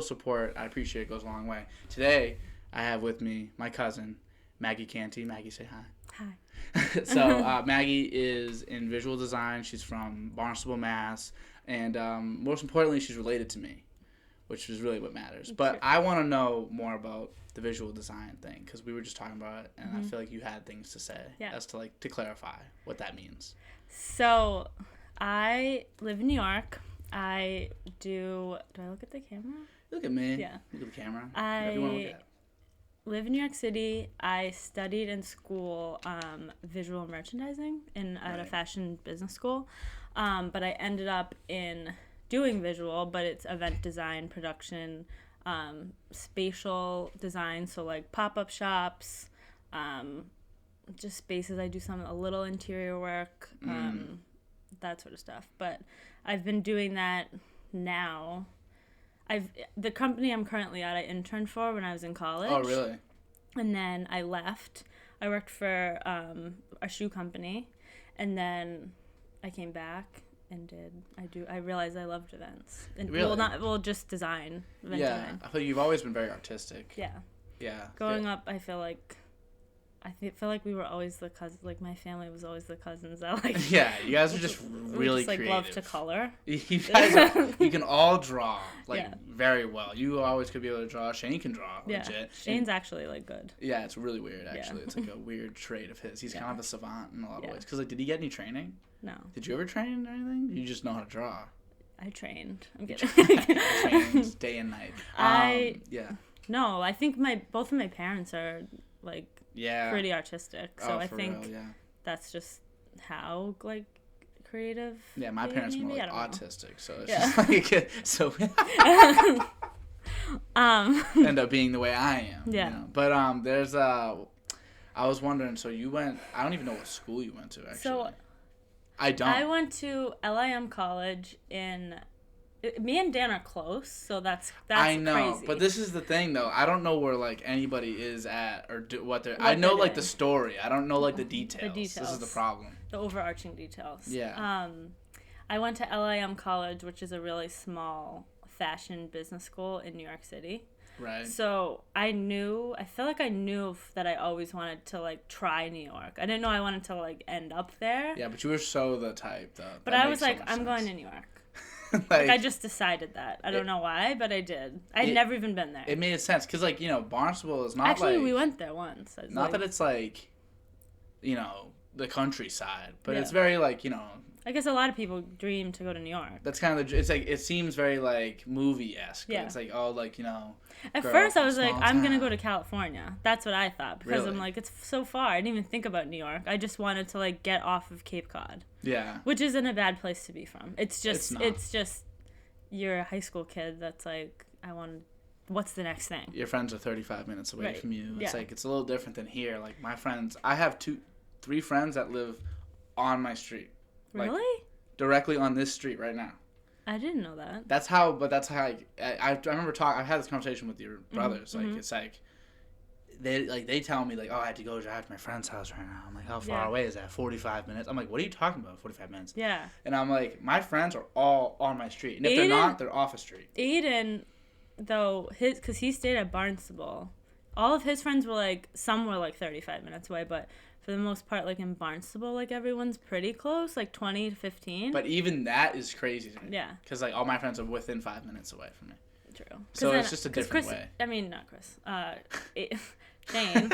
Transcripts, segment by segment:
support, I appreciate, goes a long way. Today, I have with me my cousin, Maggie Canty. Maggie, say hi. Hi. So Maggie is in visual design. She's from Barnstable, Mass. And most importantly, she's related to me, which is really what matters. But I want to know more about the visual design thing because we were just talking about it, and I feel like you had things to say as to to clarify what that means. So I live in New York. Do I look at the camera? Look at me. Yeah. Look at the camera. I live in New York City. I studied in school visual merchandising at a fashion business school. But I ended up in doing visual, but it's event design, production, spatial design. So like pop-up shops, just spaces. I do a little interior work, that sort of stuff. But I've been doing that now. The company I'm currently at, I interned for when I was in college. Oh, really? And then I left. I worked for a shoe company, and then I came back and I realized I loved events. And really? Just design. Event design. I feel like you've always been very artistic. Yeah. Yeah. Growing up, I feel like we were always the cousins. Like my family was always the cousins that like. Yeah, you guys are just really creative. creative. Love to color. You guys, you can all draw very well. You always could be able to draw. Shane can draw legit. Shane's actually like good. Yeah, it's really weird actually. Yeah. It's like a weird trait of his. He's kind of a savant in a lot of ways. Because did he get any training? No. Did you ever train or anything? You just know how to draw. I trained. I'm kidding. Trained day and night. No, I think both of my parents are like pretty artistic. So I think that's just how like creative. Yeah, my parents were more like autistic, so it's just like end up being the way I am. Yeah. You know? But there's I was wondering. So you went. I don't even know what school you went to actually. So I don't. I went to LIM College me and Dan are close, so that's I know, crazy. But this is the thing, though. I don't know where, like, anybody is at or what they're... I know, like, the story. I don't know, like, the details. This is the problem. The overarching details. Yeah. I went to LIM College, which is a really small fashion business school in New York City. Right. So I feel like I knew that I always wanted to, like, try New York. I didn't know I wanted to, like, end up there. Yeah, but you were so the type, though. But I was like, I'm going to New York. like I just decided that. I don't know why, but I did. I'd never even been there. It made sense because, like, Barnstable is not Actually, we went there once. Not that it's like, the countryside, but it's very like, I guess a lot of people dream to go to New York. That's kind of it's like it seems very like movie-esque. Yeah. It's like At first, I was like, I'm gonna go to California. That's what I thought because I'm like, it's so far. I didn't even think about New York. I just wanted to like get off of Cape Cod. Yeah. Which isn't a bad place to be from. It's just you're a high school kid that's like, what's the next thing? Your friends are 35 minutes away from you. It's like it's a little different than here. Like my friends, I have 3 friends that live on my street. Really? Like, directly on this street right now. I didn't know that. That's how I remember I've had this conversation with your brothers. Mm-hmm. Like it's like they tell me like, oh, I had to go drive to my friend's house right now. I'm like, how far away is that? 45 minutes. I'm like, what are you talking about? 45 minutes. Yeah. And I'm like, my friends are all on my street, and if they're not, they're off a street. Aiden, though, because he stayed at Barnstable, all of his friends were like, some were like 35 minutes away, but for the most part, like in Barnstable, like everyone's pretty close, like 20 to 15. But even that is crazy to me. Yeah. Because like all my friends are within 5 minutes away from me. True. So it's just a different way. I mean, not Chris. Shane.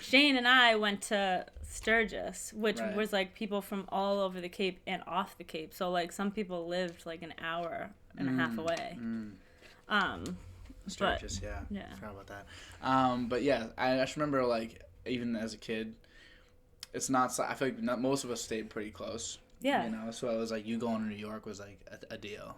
Shane and I went to Sturgis, which was like people from all over the Cape and off the Cape. So like some people lived like an hour and a half away. Sturgis, yeah. I forgot about that. But yeah, I just remember like even as a kid, it's not. I feel like most of us stayed pretty close. Yeah. So I was like, you going to New York was like a deal.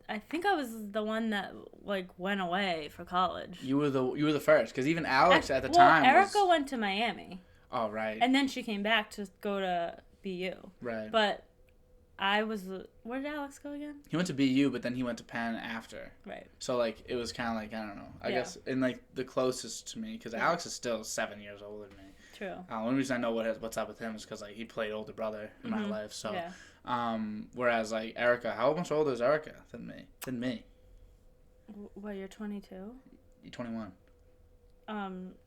I think I was the one that like went away for college. You were the first, because even Alex at the time. Erica went to Miami. Oh right. And then she came back to go to BU. Right. But I was. Where did Alex go again? He went to BU, but then he went to Penn after. Right. So like it was kind of like I don't know. I guess in like the closest to me, because Alex is still 7 years older than me. True. The only reason I know what's up with him is because like he played older brother in my life. So. Yeah. Whereas like Erica, how much older is Erica than me? What, you're 22? You're 21.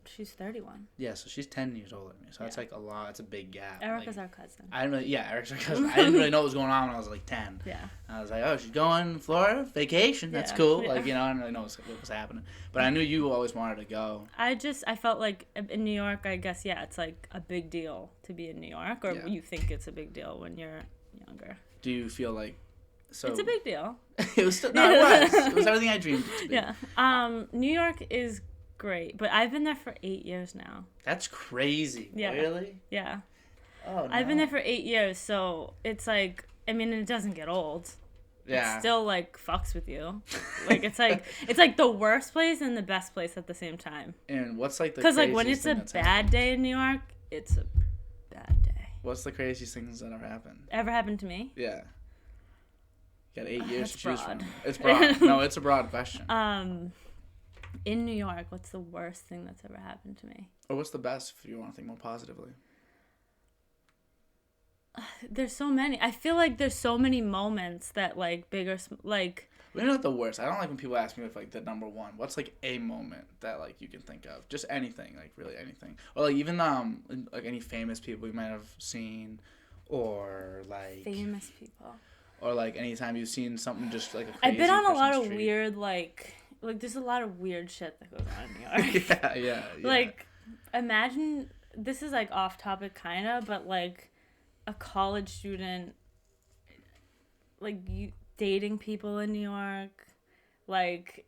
She's 31. Yeah, so she's 10 years older than me. So that's like a lot. It's a big gap. Erica's like, our cousin. Eric's our cousin. I didn't really know what was going on when I was like 10. Yeah. I was like, oh, she's going to Florida, vacation. That's cool. Like, you know, I didn't really know what was happening. But I knew you always wanted to go. I felt like in New York, I guess, it's like a big deal to be in New York, or you think it's a big deal when you're younger. Do you feel like, so? It's a big deal. It was still, no, it was. It was everything I dreamed it to be. Yeah. New York is great, but I've been there for 8 years now. That's crazy. Yeah. Really? Yeah. Oh, no. I've been there for 8 years, so it's like, I mean, it doesn't get old. Yeah. It still, like, fucks with you. Like, it's like the worst place and the best place at the same time. And what's, like, the craziest thing? Because, like, when it's a bad day in New York, it's a bad day. What's the craziest things that ever happened? Ever happened to me? Yeah. You got 8 years to choose from. It's broad. No, it's a broad question. In New York, what's the worst thing that's ever happened to me? Or what's the best, if you want to think more positively? There's so many. I feel like there's so many moments that, like, like... We're not the worst. I don't like when people ask me if, like, the number one. What's, like, a moment that, like, you can think of? Just anything. Like, really anything. Or, like, even, like, any famous people you might have seen. Or, like... Famous people. Or, like, anytime you've seen something just, like, a crazy I've been on a lot of street. Weird, like, there's a lot of weird shit that goes on in New York. Yeah. Like, imagine... This is, like, off topic, kind of, but, like... a college student, like, you dating people in New York, like,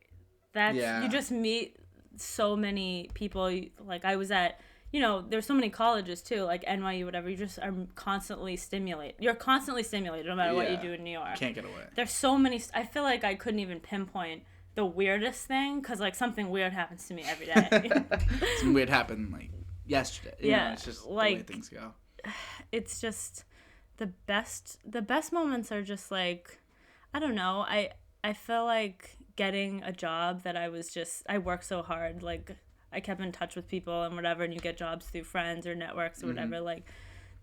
that's, you just meet so many people, like, I was at, you know, there's so many colleges, too, like, NYU, whatever, you just are constantly stimulated, no matter what you do in New York. Can't get away. There's so many, I feel like I couldn't even pinpoint the weirdest thing, because, like, something weird happens to me every day. Something weird happened, like, yesterday. You know, it's just like, the way things go. It's just the best moments are just like, I don't know, I feel like getting a job that I worked so hard, like I kept in touch with people and whatever, and you get jobs through friends or networks or whatever, like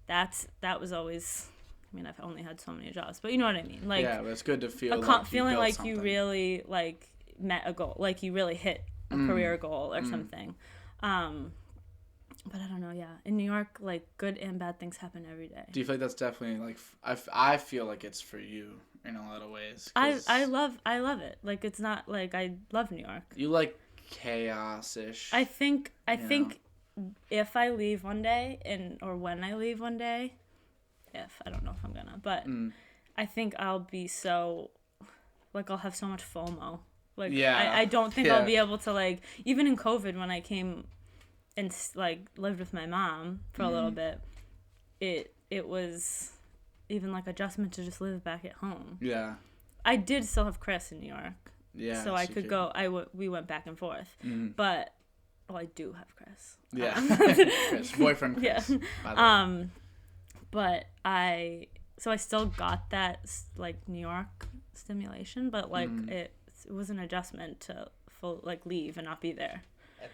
that was always, I mean, I've only had so many jobs, but you know what I mean, like, yeah, but it's good to feel feeling like you really like met a goal, like you really hit a career goal or something. But I don't know, in New York, like, good and bad things happen every day. Do you feel like that's definitely, like, I feel like it's for you in a lot of ways? I love it. Like, it's not, like, I love New York. You like chaos-ish. I think if I leave one day, or when I leave one day, I don't know if I'm gonna, but I think I'll be so, like, I'll have so much FOMO. Like, I don't think I'll be able to, like, even in COVID when I came and, like, lived with my mom for a little bit, it was even, like, adjustment to just live back at home. Yeah. I did still have Chris in New York. Yeah. So I could go, we went back and forth. But, I do have Chris. Yeah. Chris, boyfriend Chris. Yeah. But I still got that, like, New York stimulation, but, like, it was an adjustment to leave and not be there.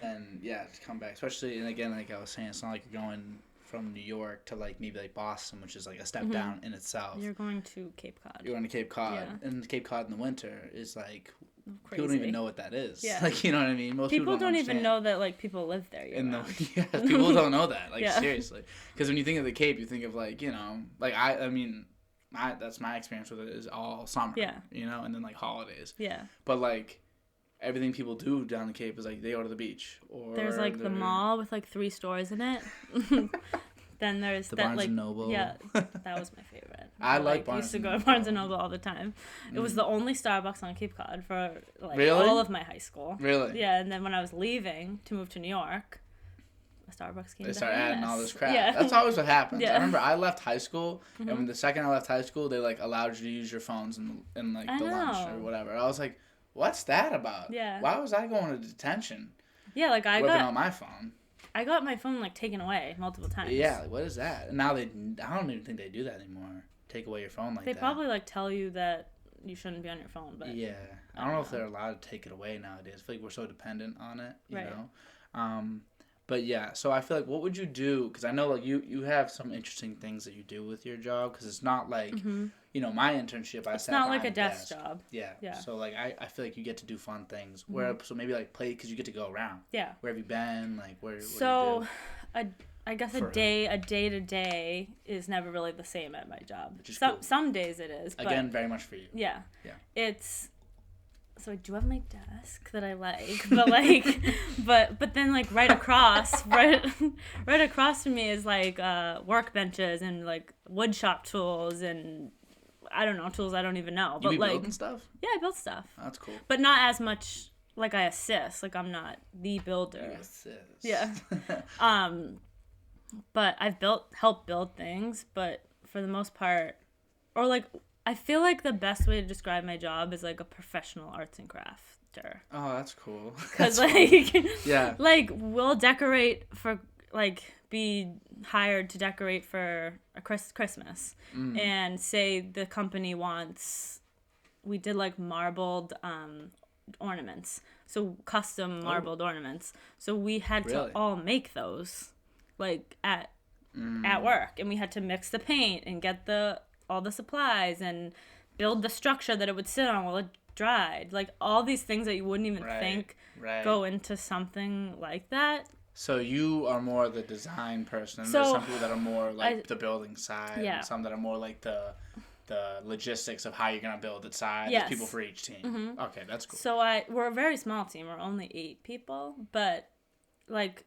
And then, to come back. Especially, and again, like I was saying, it's not like you're going from New York to, like, maybe, like, Boston, which is, like, a step down in itself. You're going to Cape Cod. You're going to Cape Cod. Yeah. And Cape Cod in the winter is, like, crazy. People don't even know what that is. Yeah. Like, you know what I mean? Most people don't even know that, like, people live there. People don't know that. Like, seriously. Because when you think of the Cape, you think of, like, you know, like, I mean, that's my experience with it is all summer. Yeah. You know, and then, like, holidays. Yeah. But, like, everything people do down the Cape is, like, they go to the beach. Or there's, like, the mall with, like, 3 stores in it. Then there's the that, Barnes like, and Noble. Yeah, that was my favorite. I like Barnes. I used to go to Barnes and Noble all the time. It was the only Starbucks on Cape Cod for, like, really? all of my high school. Really? Yeah, and then when I was leaving to move to New York, Starbucks came. They started adding all this crap. Yeah. That's always what happens. Yeah. I remember I left high school, and when the second I left high school, they, like, allowed you to use your phones in like the lunch or whatever. I was like, what's that about? Yeah. Why was I going to detention? Yeah, like I whipping out my phone. I got my phone, like, taken away multiple times. Yeah, like, what is that? And now I don't even think they do that anymore. Take away your phone like that. They probably, like, tell you that you shouldn't be on your phone, but yeah, I don't know if they're allowed to take it away nowadays. I feel like we're so dependent on it, you know. But yeah, so I feel like, what would you do? Because I know, like, you have some interesting things that you do with your job. Because it's not like my internship, I it's sat not behind like a desk desk. job. Yeah. So like I feel like you get to do fun things. Where so maybe like play because you get to go around. Yeah. Where have you been? Like where? So, what do you do? I guess For a day to day is never really the same at my job. Which is some cool. some days it is. But Again, very much for you. Yeah. Yeah. It's. So I do have my desk that I like, but like, but then like right across from me is like workbenches and like wood shop tools and I don't know, tools I don't even know. But You be like building stuff? Yeah, I build stuff. Oh, that's cool. But not as much like I assist. Like I'm not the builder. You assist. Yeah. But I've helped build things, but for the most part, or like I feel like the best way to describe my job is like a professional arts and crafter. Oh, that's cool. Because like, yeah, like we'll decorate for like be hired to decorate for a Christmas, and say the company wants, we did like marbled ornaments, so custom marbled ornaments. So we had to all make those, like at work, and we had to mix the paint and get all the supplies and build the structure that it would sit on while it dried. Like all these things that you wouldn't even think go into something like that. So you are more the design person. There's some people that are more like the building side, and some that are more like the logistics of how you're gonna build it side. Yes. There's people for each team. Mm-hmm. Okay, that's cool. So we're a very small team. We're only 8 people, but like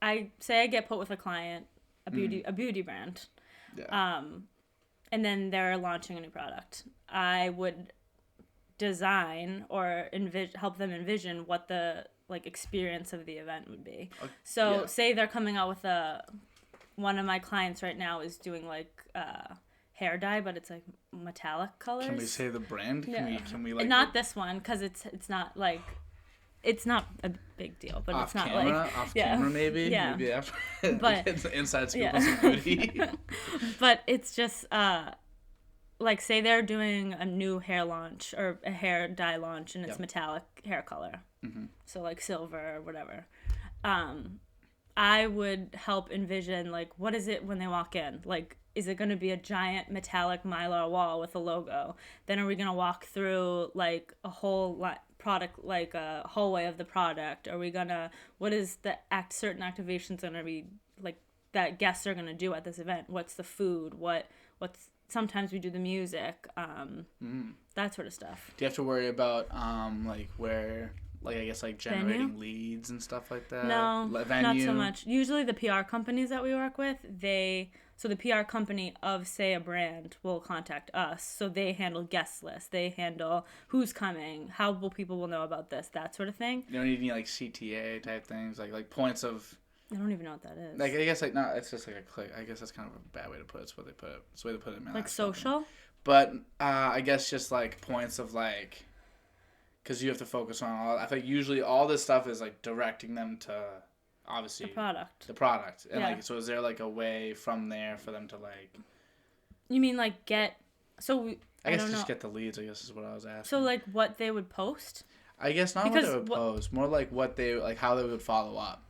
I get put with a client, a beauty brand. Yeah. And then they're launching a new product. I would design or help them envision what the like experience of the event would be. So say they're coming out with one of my clients right now is doing like hair dye, but it's like metallic colors. Can we say the brand? Yeah. Can we like not this one because it's not like. It's not a big deal, but it's not off camera maybe. Yeah. Maybe after. But it's the inside scoop on some beauty. But it's just like say they're doing a new hair launch or a hair dye launch and it's metallic hair color, so like silver or whatever. I would help envision like what is it when they walk in, like. Is it going to be a giant metallic mylar wall with a logo? Then are we going to walk through like a whole product, like a hallway of the product? Are we going to, what is the certain activations going to be like that guests are going to do at this event? What's the food? What's sometimes we do the music, that sort of stuff. Do you have to worry about like where, like I guess like generating leads and stuff like that? No, not so much. Usually the PR companies that we work with, so the PR company of, say, a brand will contact us. So they handle guest lists. They handle who's coming, how people will know about this, that sort of thing. You don't need any, like, CTA type things, like points of... I don't even know what that is. Like, I guess, like, no, it's just like a click. I guess that's kind of a bad way to put it. It's what they put it. It's the way they put it in my like social? Company. But I guess just, like, points of, like... Because you have to focus on all... I think usually all this stuff is, like, directing them to... Obviously, the product, and like, so is there like a way from there for them to like? You mean like get? So I guess just get the leads. I guess is what I was asking. So like what they would post? I guess not what they would post, more like what they like how they would follow up.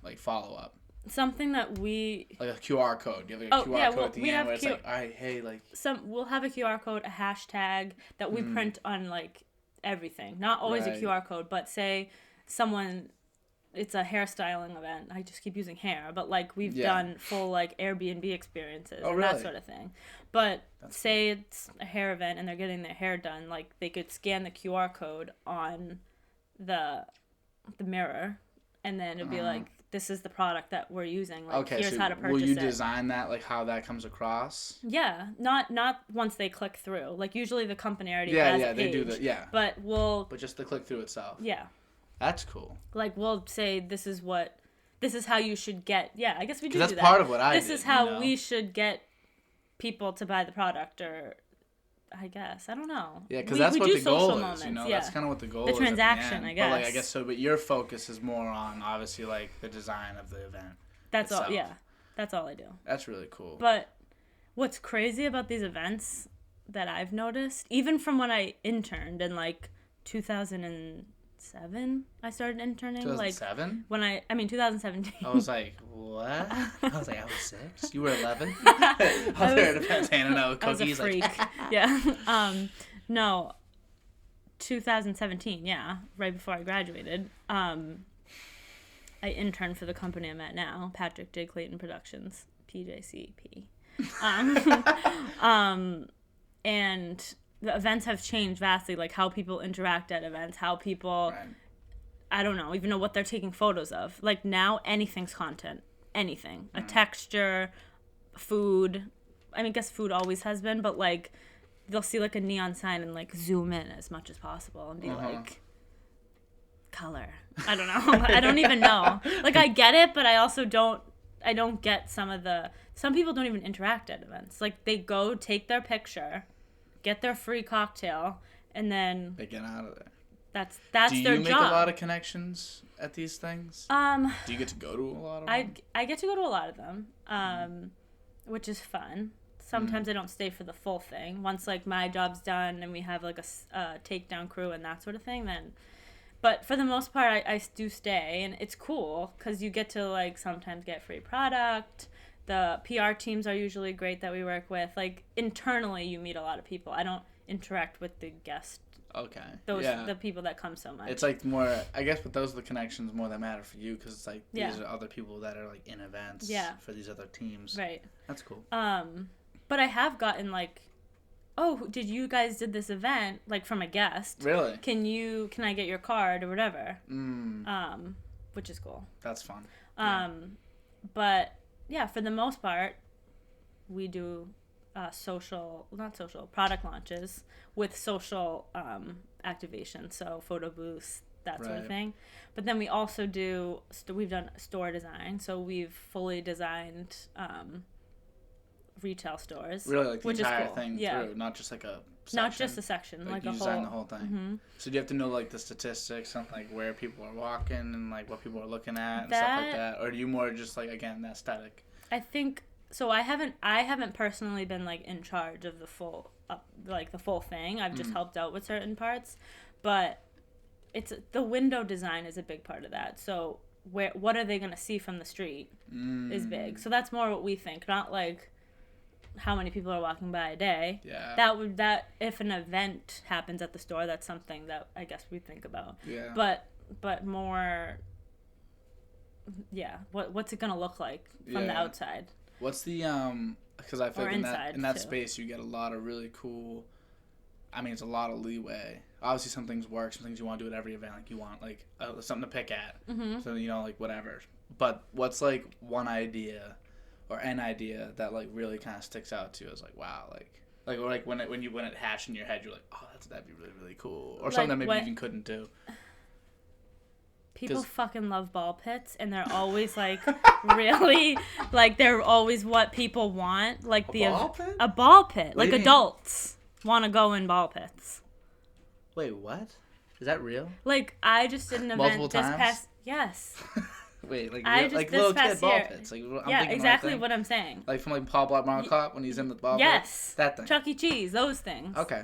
Something that we like a QR code. You have like a QR code at the end where it's like, all right, hey, like we'll have a QR code, a hashtag that we print on like everything. Not always a QR code, but say someone. It's a hairstyling event. I just keep using hair, but like we've done full like Airbnb experiences and that sort of thing. But say it's a hair event and they're getting their hair done, like they could scan the QR code on the mirror, and then it'd be like, this is the product that we're using. Like here's how to purchase it. Will you design that like how that comes across? Yeah, not once they click through. Like usually the company already has a page, they do that. But just the click through itself. Yeah. That's cool. Like, we'll say, this is how you should get, I guess we do that. That's part of what I This is how we should get people to buy the product, or, I guess, I don't know. Yeah, because that's what the goal is, moments, That's kind of what the goal is. The transaction, I guess. But, like, but your focus is more on, obviously, like, the design of the event. That's itself. All, that's all I do. That's really cool. But what's crazy about these events that I've noticed, even from when I interned in, like, 2007, 2007 I started interning. 2007? Like 2017. I was like, what? I was like, I was 6. You were 11. I was there at a fence handing out cookies. I was a freak. Yeah. No. 2017. Yeah. Right before I graduated. I interned for the company I'm at now, Patrick J. Clayton Productions, PJCP. And the events have changed vastly, like how people interact at events, how people, right. I don't know, even know what they're taking photos of. Like now, anything's content. Anything. A texture, food. I mean, I guess food always has been, but like they'll see like a neon sign and like zoom in as much as possible and be like, color. I don't know. I don't even know. Like I get it, but I also don't get some people don't even interact at events. Like they go take their picture, get their free cocktail, and then they get out of there. That's their job. Do you make a lot of connections at these things? Do you get to go to a lot of them? I get to go to a lot of them, which is fun. Sometimes I don't stay for the full thing. Once like my job's done and we have like a takedown crew and that sort of thing, then. But for the most part, I do stay, and it's cool because you get to like sometimes get free product. The PR teams are usually great that we work with. Like internally, you meet a lot of people. I don't interact with the guests. Okay. The people that come so much. It's like more, I guess, but those are the connections more that matter for you because it's like these are other people that are like in events for these other teams. Right. That's cool. But I have gotten like, oh, you guys did this event like from a guest? Really? Can I get your card or whatever? Which is cool. That's fun. But yeah, for the most part, we do product launches with social activation, so photo booths, that sort of thing. But then we also we've done store design, so we've fully designed retail stores. Really, like the entire thing through, not just like a section. Not just a section, like you a design the whole thing. Mm-hmm. So do you have to know like the statistics on like where people are walking and like what people are looking at and stuff like that, or do you more just like again the aesthetic? I think so. I haven't personally been like in charge of the full thing. I've just helped out with certain parts, but it's the window design is a big part of that. So what are they gonna see from the street is big. So that's more what we think, not like how many people are walking by a day. Yeah. That if an event happens at the store, that's something that I guess we think about. Yeah. But more. Yeah. What's it gonna look like from the outside? What's the because I feel like in that too. space you get a lot of really cool. I mean, it's a lot of leeway. Obviously, some things work. Some things you want to do at every event. Like you want like something to pick at. Mm-hmm. So like whatever. But what's like one idea or an idea that like really kind of sticks out to you as like wow like when it hatched in your head you're like oh that'd be really really cool or something that maybe you even couldn't do. People fucking love ball pits and they're always like really like they're always what people want like a ball pit like adults want to go in ball pits. Wait, what? Is that real? Like I just did an event multiple this times? past yes. Wait, like like little kid ball pits. Like, I'm exactly what I'm saying. Like from like Paul Blart Mall Cop when he's in the ball pit? Yes. That thing. Chuck E. Cheese, those things. Okay.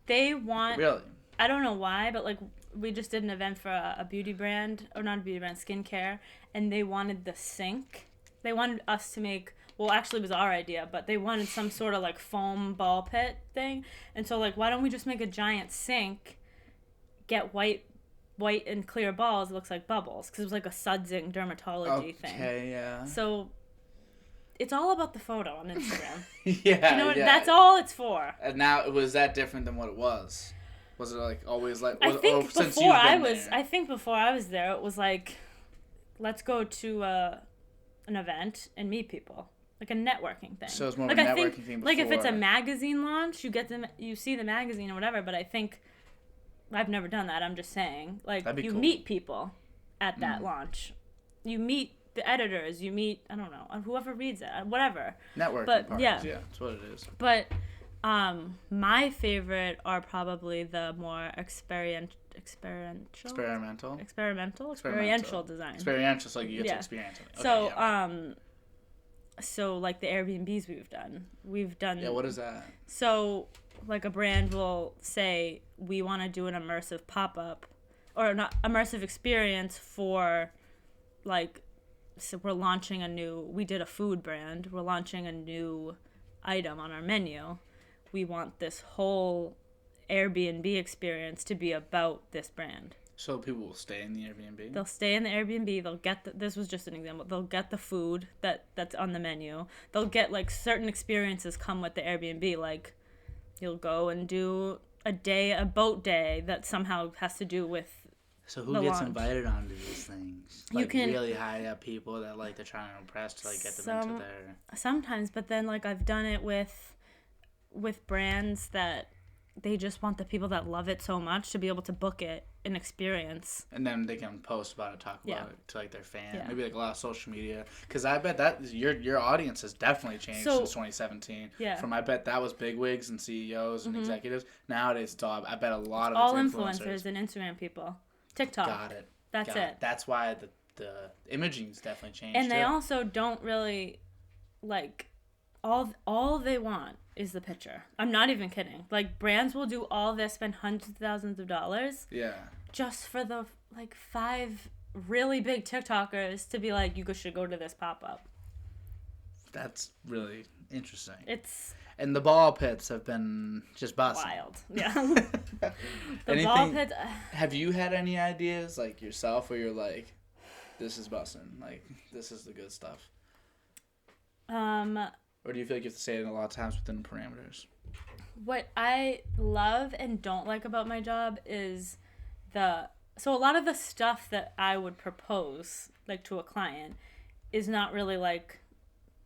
They want... Really? I don't know why, but like we just did an event for a beauty brand, or not a beauty brand, skincare, and they wanted the sink. They wanted us to make... Well, actually it was our idea, but they wanted some sort of like foam ball pit thing. And so like, why don't we just make a giant sink, get white and clear balls, it looks like bubbles because it was like a sudsing dermatology thing. Okay, yeah. So it's all about the photo on Instagram. Yeah, you know what? That's all it's for. And now, was that different than what it was? Was it like always like? I think before I was there, it was like, let's go to an event and meet people, like a networking thing. So it's more like of a networking thing. Before. Like if it's a magazine launch, you see the magazine or whatever. But I think. I've never done that. I'm just saying. Like, you cool. meet people at that launch. You meet the editors. You meet, I don't know, whoever reads it. Whatever. Networking parties. Yeah, that's what it is. But my favorite are probably the more experiential design. Experiential, so you get to experience it. Okay, so, so like the Airbnbs we've done. Yeah, what is that? So... Like a brand will say, we want to do an immersive pop-up or not immersive experience for, like, so we're launching we did a food brand. We're launching a new item on our menu. We want this whole Airbnb experience to be about this brand. So people will stay in the Airbnb? They'll stay in the Airbnb. They'll get this was just an example. They'll get the food that's on the menu. They'll get, like, certain experiences come with the Airbnb. Like, you'll go and do a boat day that somehow has to do with. So who gets invited onto these things? Like, you can really high up people that, like, they're trying to impress to, like, get them into their. Sometimes, but then, like, I've done it with brands that they just want the people that love it so much to be able to book it an experience, and then they can post about it, talk about it to, like, their fans. Maybe, like, a lot of social media, because I bet that your audience has definitely changed since 2017. I bet that was bigwigs and CEOs and executives. Nowadays it's all, I bet a lot of all influencers and Instagram people, TikTok. Got it. That's it. That's why the imaging's definitely changed. And they also don't really, like, all they want is the picture. I'm not even kidding. Like, brands will do all this, spend hundreds of thousands of dollars. Yeah. Just for the, like, 5 really big TikTokers to be like, you should go to this pop-up. That's really interesting. It's... And the ball pits have been just busting. Wild. Yeah. Ball pits... Have you had any ideas, like, yourself, where you're like, this is busting, like, this is the good stuff? Or do you feel like you have to say it a lot of times within parameters? What I love and don't like about my job is so a lot of the stuff that I would propose, like, to a client is not really like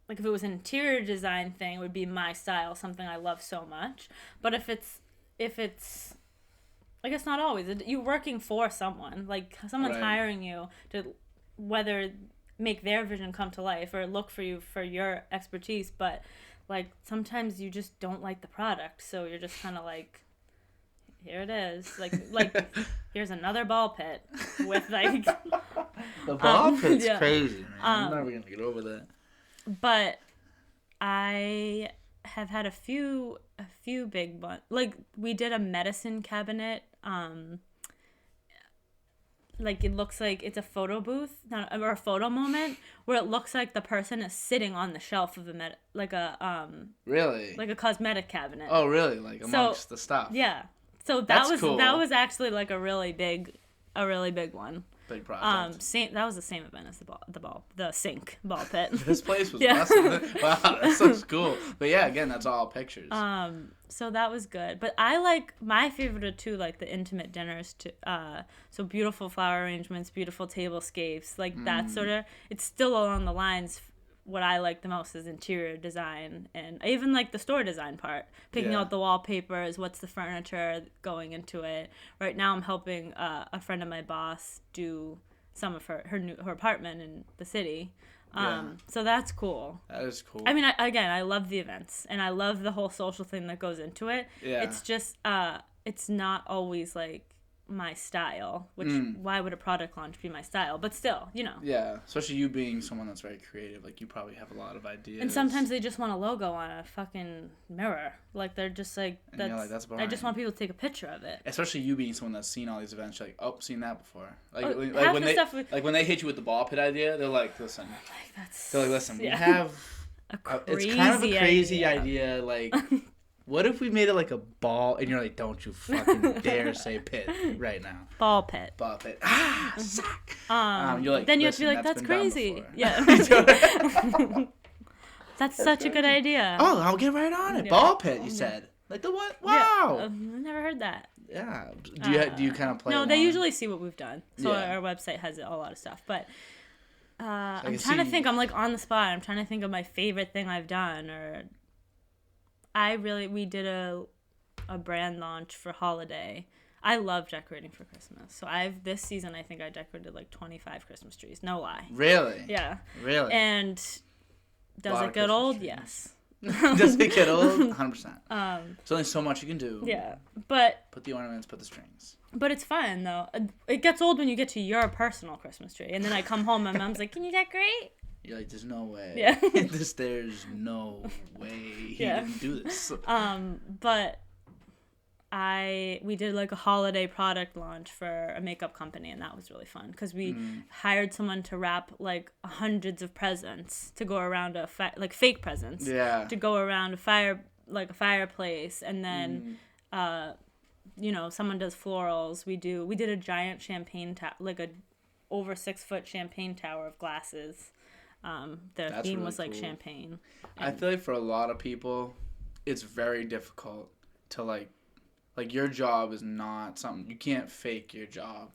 if it was an interior design thing, it would be my style, something I love so much. But if it's I guess not always. You're working for someone. Like, someone's hiring you to whether make their vision come to life or look for you for your expertise, but, like, sometimes you just don't like the product, so you're just kind of like, here it is, like here's another ball pit with, like, the ball pit's crazy, man. I'm never gonna get over that. But I have had a few big ones. Like, we did a medicine cabinet. Like, it looks like it's a photo booth or a photo moment where it looks like the person is sitting on the shelf of really, like a cosmetic cabinet. Oh, really? Like, amongst the stuff. Yeah. So that was actually, like, a really big one. Big project. That was the same event as the sink ball pit. This place was awesome. Wow, that sounds cool. But yeah, again, that's all pictures. So that was good. But I like, my favorite are too, like, the intimate dinners too. So beautiful flower arrangements, beautiful tablescapes, like that sort of. It's still along the lines. What I like the most is interior design, and I even like the store design part, picking out the wallpapers, what's the furniture going into it. Right now I'm helping a friend of my boss do some of her apartment in the city. So that's cool. That is cool. I mean, I love the events, and I love the whole social thing that goes into it. Yeah. It's just, it's not always, like, my style, which why would a product launch be my style? But still, you know. Yeah, especially you being someone that's very creative, like, you probably have a lot of ideas. And sometimes they just want a logo on a fucking mirror. Like, they're just like, that's boring. I just want people to take a picture of it. Especially you being someone that's seen all these events, you're like, oh, seen that before. Like, when they hit you with the ball pit idea, they're like, listen. We have it's kind of a crazy idea, like. What if we made it like a ball, and you're like, don't you fucking dare say pit right now. Ball pit. Ah, sack. You're like, then you have to be like, that's crazy. Yeah. That's such a good idea. Oh, I'll get right on it. Yeah. Ball pit, you said. Like the what? Wow. Yeah. I've never heard that. Yeah. Do you kind of play along? They usually see what we've done. So our website has a lot of stuff. But I'm trying to think. I'm, like, on the spot. I'm trying to think of my favorite thing I've done, or... we did a brand launch for holiday. I love decorating for Christmas. So this season, I think I decorated like 25 Christmas trees. No lie. Really? Yeah. Really? And does it get old? Trees. Yes. Does it get old? 100%. There's only so much you can do. Yeah. But put the ornaments, put the strings. But it's fun, though. It gets old when you get to your personal Christmas tree. And then I come home, my mom's like, can you decorate? You're like, there's no way. Yeah. There's no way he didn't do this. But we did like a holiday product launch for a makeup company, and that was really fun because we hired someone to wrap like hundreds of presents to go around like fake presents. Yeah. To go around a fireplace, and then someone does florals. We did a giant champagne like a over 6-foot champagne tower of glasses. The theme was like champagne. I feel like for a lot of people, it's very difficult to like your job is not something you can't fake your job.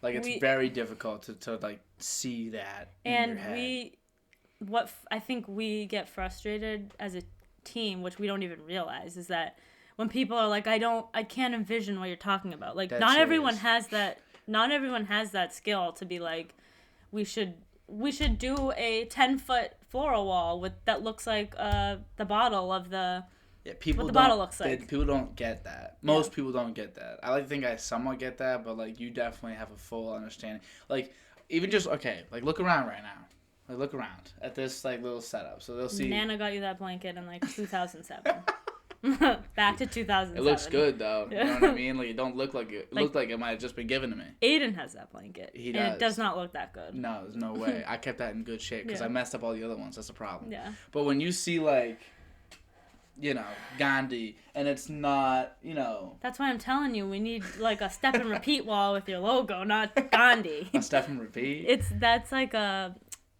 Like it's very difficult to like see that in your head. I think we get frustrated as a team, which we don't even realize, is that when people are like, I can't envision what you're talking about. Like not everyone has that skill to be like, we should do a 10-foot floral wall that looks like the bottle of the what the bottle looks like. People don't get that. Most people don't get that. I like to think I somewhat get that, but like you definitely have a full understanding. Like even just like look around right now. Like look around at this like little setup. So they'll see. Nana got you that blanket in like 2007. Back to 2007. It looks good though. You know what I mean? Like it don't look like it. It looked like it might have just been given to me. Aiden has that blanket. He does. And it does not look that good. No, there's no way. I kept that in good shape because I messed up all the other ones. That's the problem. Yeah. But when you see like, Gandhi, and it's not, That's why I'm telling you, we need like a step and repeat wall with your logo, not Gandhi. A step and repeat. That's like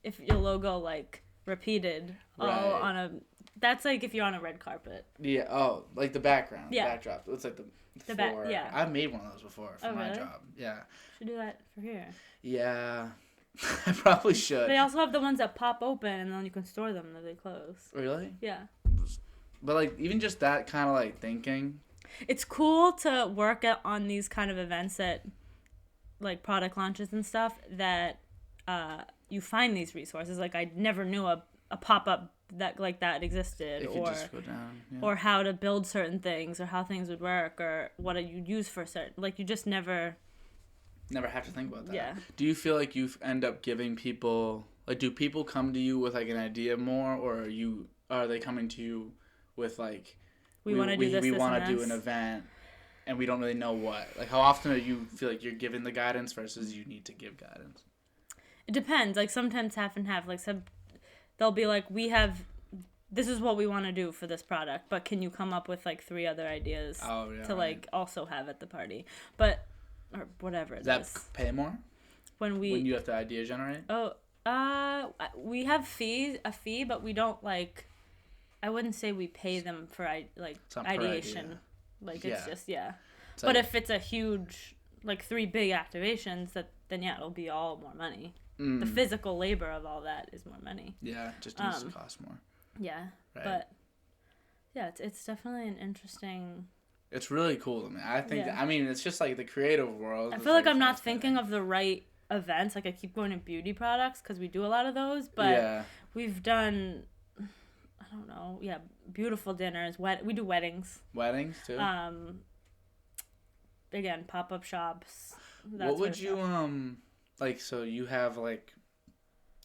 if your logo like repeated on a. That's like if you're on a red carpet. Yeah. Oh, like the background. Yeah. Backdrop. It's like the back. Yeah. I've made one of those before for my job. Yeah. Should do that for here. Yeah. I probably should. They also have the ones that pop open and then you can store them and they close. Really? Yeah. But like even just that kind of like thinking. It's cool to work on these kind of events that, like product launches and stuff, that you find these resources. Like I never knew a pop-up that existed, or how to build certain things, or how things would work, or what you use for certain. Like you just never have to think about that. Yeah. Do you feel like you end up giving people like? Do people come to you with like an idea more, or are they coming to you with like we want to do this? We want to do an event, and we don't really know what. Like how often do you feel like you're giving the guidance versus you need to give guidance? It depends. Like sometimes half and half. Like they'll be like, this is what we want to do for this product, but can you come up with like 3 other ideas to like also have at the party, or whatever. Does that pay more when you have to idea generate? We have a fee, but we don't like. I wouldn't say we pay them for ideation. Like it's just It's but if it's a huge 3 big activations, then it'll be all more money. The physical labor of all that is more money. Yeah, just needs to cost more. Yeah, right. But it's definitely an interesting. It's really cool to me. I think. I mean, it's just like the creative world. I feel like I'm not thinking of the right events. Like I keep going to beauty products because we do a lot of those, but we've done. I don't know. Yeah, beautiful dinners. We do weddings. Weddings too. Again, pop-up shops. What would you like? So you have like,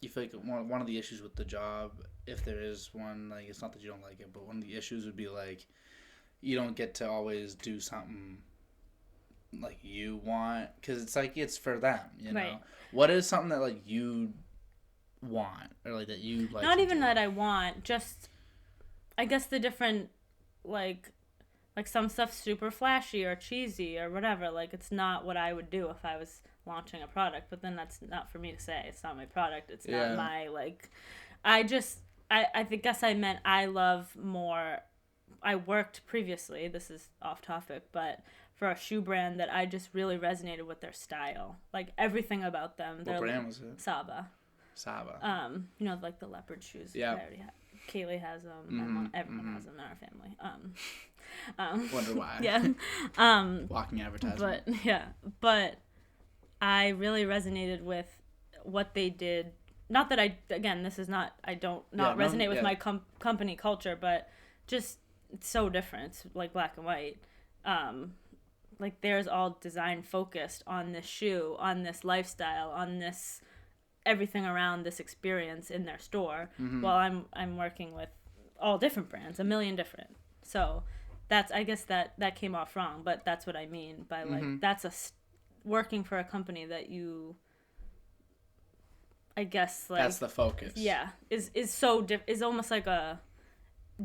you feel like one of the issues with the job, if there is one, like it's not that you don't like it, but one of the issues would be like, you don't get to always do something like you want because it's like it's for them, you know. Right. What is something that like you want or like that you like? Not even that I want, just I guess the different like some stuff's super flashy or cheesy or whatever. Like it's not what I would do if I was launching a product, but then that's not for me to say. It's not my product. It's not my like. I guess I meant I love more. I worked previously. This is off topic, but for a shoe brand that I just really resonated with their style, like everything about them. What brand was it? Saba. Like the leopard shoes. Yeah. Kaylee has them. Everyone has them in our family. Wonder why. Yeah. Walking advertisement. But I really resonated with what they did. Not that this is not, I don't resonate with my company culture, but just it's so different. It's like black and white. Like theirs all design focused on this shoe, on this lifestyle, on this everything around this experience in their store. While I'm working with all different brands, a million different. So I guess that came off wrong, but that's what I mean by like that's working for a company that you, I guess, like, that's the focus. Yeah, is almost like a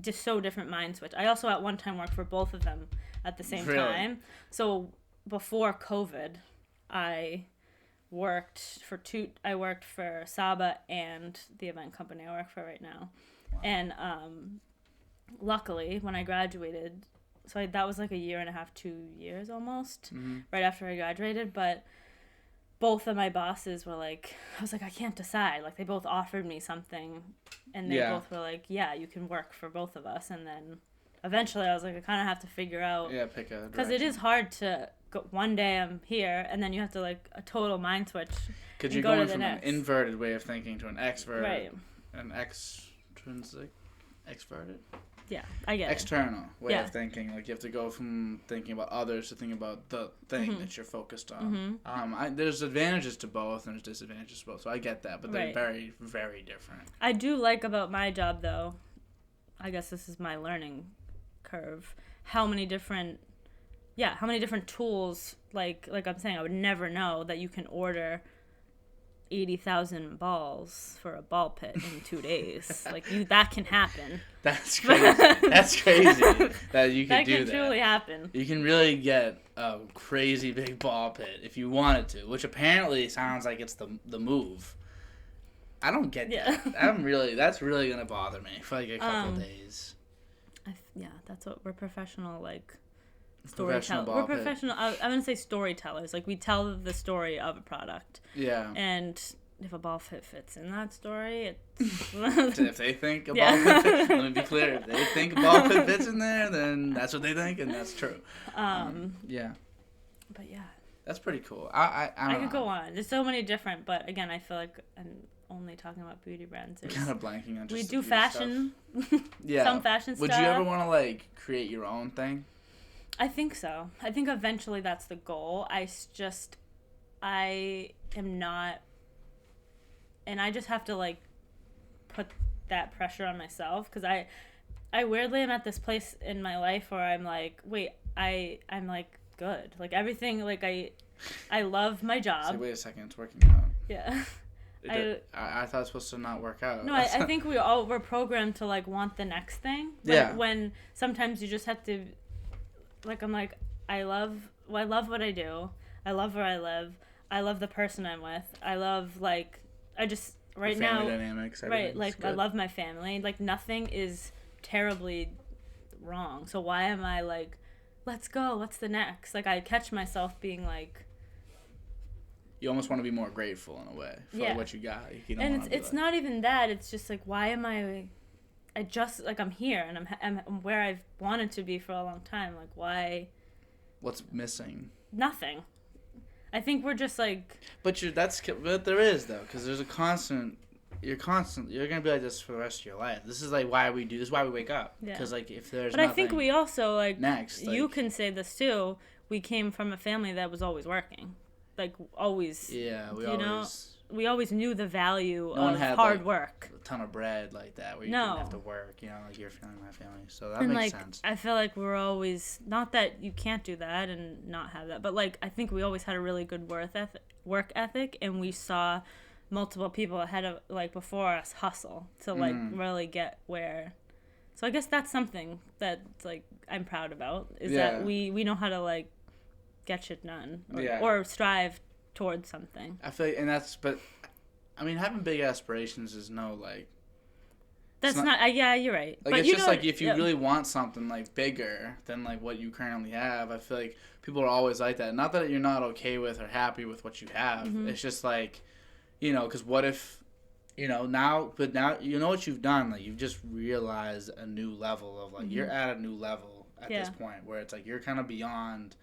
just so different mind switch. I also at one time worked for both of them at the same time. So before COVID, I worked for Saba and the event company I work for right now. Wow. And luckily when I graduated, that was like a year and a half, 2 years almost, right after I graduated, but both of my bosses were like, I was like, I can't decide. Like, they both offered me something, and they both were like, yeah, you can work for both of us. And then eventually I was like, I kind of have to figure out. Yeah, pick a direction. Because it is hard to go, one day I'm here, and then you have to, like, a total mind switch. Because you're going from an inverted way of thinking to an extrovert. Right. An extrinsic. Exverted? Yeah, I get external way of thinking. Like, you have to go from thinking about others to thinking about the thing that you're focused on. There's advantages to both and there's disadvantages to both, so I get that, but they're very, very different. I do like about my job, though, I guess this is my learning curve, how many different tools, like I'm saying, I would never know that you can order 80,000 balls for a ball pit in 2 days. Like, that can happen. That's crazy. That's crazy that you can do that. That can truly happen. You can really get a crazy big ball pit if you wanted to, which apparently sounds like it's the move. I don't get that. That's really gonna bother me for like a couple days. That's what we're professional, like, storytellers. We're professional. I'm gonna say storytellers. Like, we tell the story of a product. Yeah. And if a ball pit fits in that story, if they think a ball pit fits, let me be clear. If they think a ball pit fits in there, then that's what they think, and that's true. Yeah. But yeah. That's pretty cool. I could go on. There's so many different, but again, I feel like I'm only talking about beauty brands. I'm kind of blanking on just we do fashion. Yeah. Some fashion stuff. Would you ever want to, like, create your own thing? I think so. I think eventually that's the goal. I am not, and I just have to, like, put that pressure on myself, because I weirdly am at this place in my life where I'm like, wait, I'm like good. Like, everything, like, I love my job. Say, wait a second, it's working out. Yeah. I thought it was supposed to not work out. No, I think we're programmed to, like, want the next thing. Like, when sometimes you just have to, like, I'm like, I love what I do. I love where I live. I love the person I'm with. I love, like, I just, right now. Family dynamics. Right, like, good. I love my family. Like, nothing is terribly wrong. So why am I, like, let's go, what's the next? Like, I catch myself being, like. You almost want to be more grateful in a way for what you got. You don't and it's not even that. It's just, like, why am I just, like, I'm here and I'm where I've wanted to be for a long time. Like, why? What's missing? Nothing. I think we're just, like. But there is, though, because there's a constant. You're gonna be like this for the rest of your life. This is, like, why we do. This is why we wake up. Because, like, if there's. But I think we also, like. Next. You can say this too. We came from a family that was always working, like, always. Yeah, we always knew the value of hard work. A ton of bread like that where you didn't have to work, like your family, my family. So that makes sense. I feel like we're always, not that you can't do that and not have that, but, like, I think we always had a really good work ethic, and we saw multiple people ahead of, like, before us hustle to, like, really get where. So I guess that's something that, like, I'm proud about, is that we know how to, like, get shit done or strive towards something. I feel like, but I mean, having big aspirations is no, like. That's not yeah, you're right. Like, but it's just like if you really want something, like, bigger than, like, what you currently have, I feel like people are always like that. Not that you're not okay with or happy with what you have. Mm-hmm. It's just like, because what if, now you know what you've done. Like, you've just realized a new level of, like, you're at a new level at this point where it's like you're kind of beyond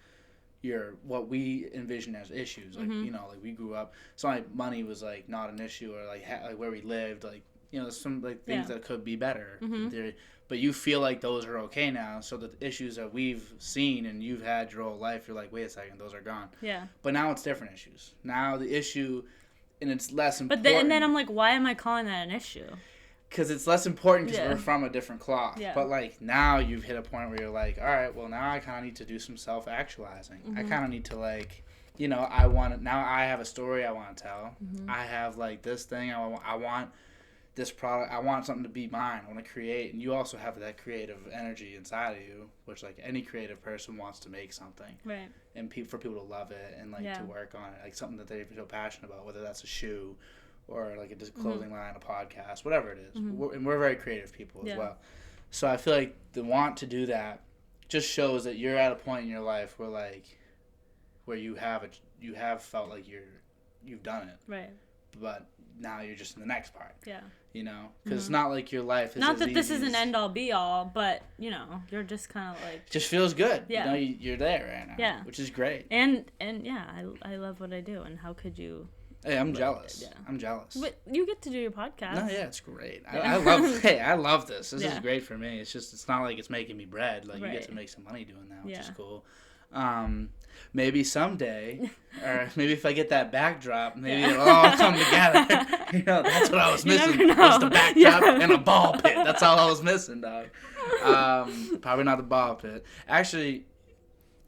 what we envision as issues, like, like, we grew up, so, like, money was, like, not an issue, or, like, like, where we lived, like, there's some, like, things that could be better in theory, but you feel like those are okay now, so the issues that we've seen and you've had your whole life, you're like, wait a second, those are gone. But now it's different issues. Now the issue, and it's less important. And then I'm like, why am I calling that an issue? because it's less important because we're from a different cloth. Yeah. But, like, now you've hit a point where you're like, all right, well, now I kind of need to do some self-actualizing. Mm-hmm. I kind of need to, like, you know, now I have a story I want to tell. Mm-hmm. I have, like, this thing. I want this product. I want something to be mine. I want to create. And you also have that creative energy inside of you, which, like, any creative person wants to make something. Right. And for people to love it and, like, to work on it. Like, something that they feel passionate about, whether that's a shoe or, like, a clothing line, a podcast, whatever it is. Mm-hmm. We're very creative people as well. So I feel like the want to do that just shows that you're at a point in your life where, like, where you have felt like you've done it. Right. But now you're just in the next part. Yeah. You know? Because it's not like your life is not as that this easy is an as- end-all, be-all, but, you know, you're just kind of like... It just feels good. Yeah. You know, you're there right now. Yeah. Which is great. And yeah, I love what I do, and how could you... Hey, I'm jealous. Yeah. I'm jealous. But you get to do your podcast. No, yeah, it's great. Yeah. I love this. This is Yeah. great for me. It's not like it's making me bread. Like, you get Right. to make some money doing that, which is Yeah. cool. Maybe someday, or maybe if I get that backdrop, maybe it'll all come together. You know, that's what I was You missing. never know. Was the backdrop and a ball pit. That's all I was missing, dog. Probably not the ball pit. Actually,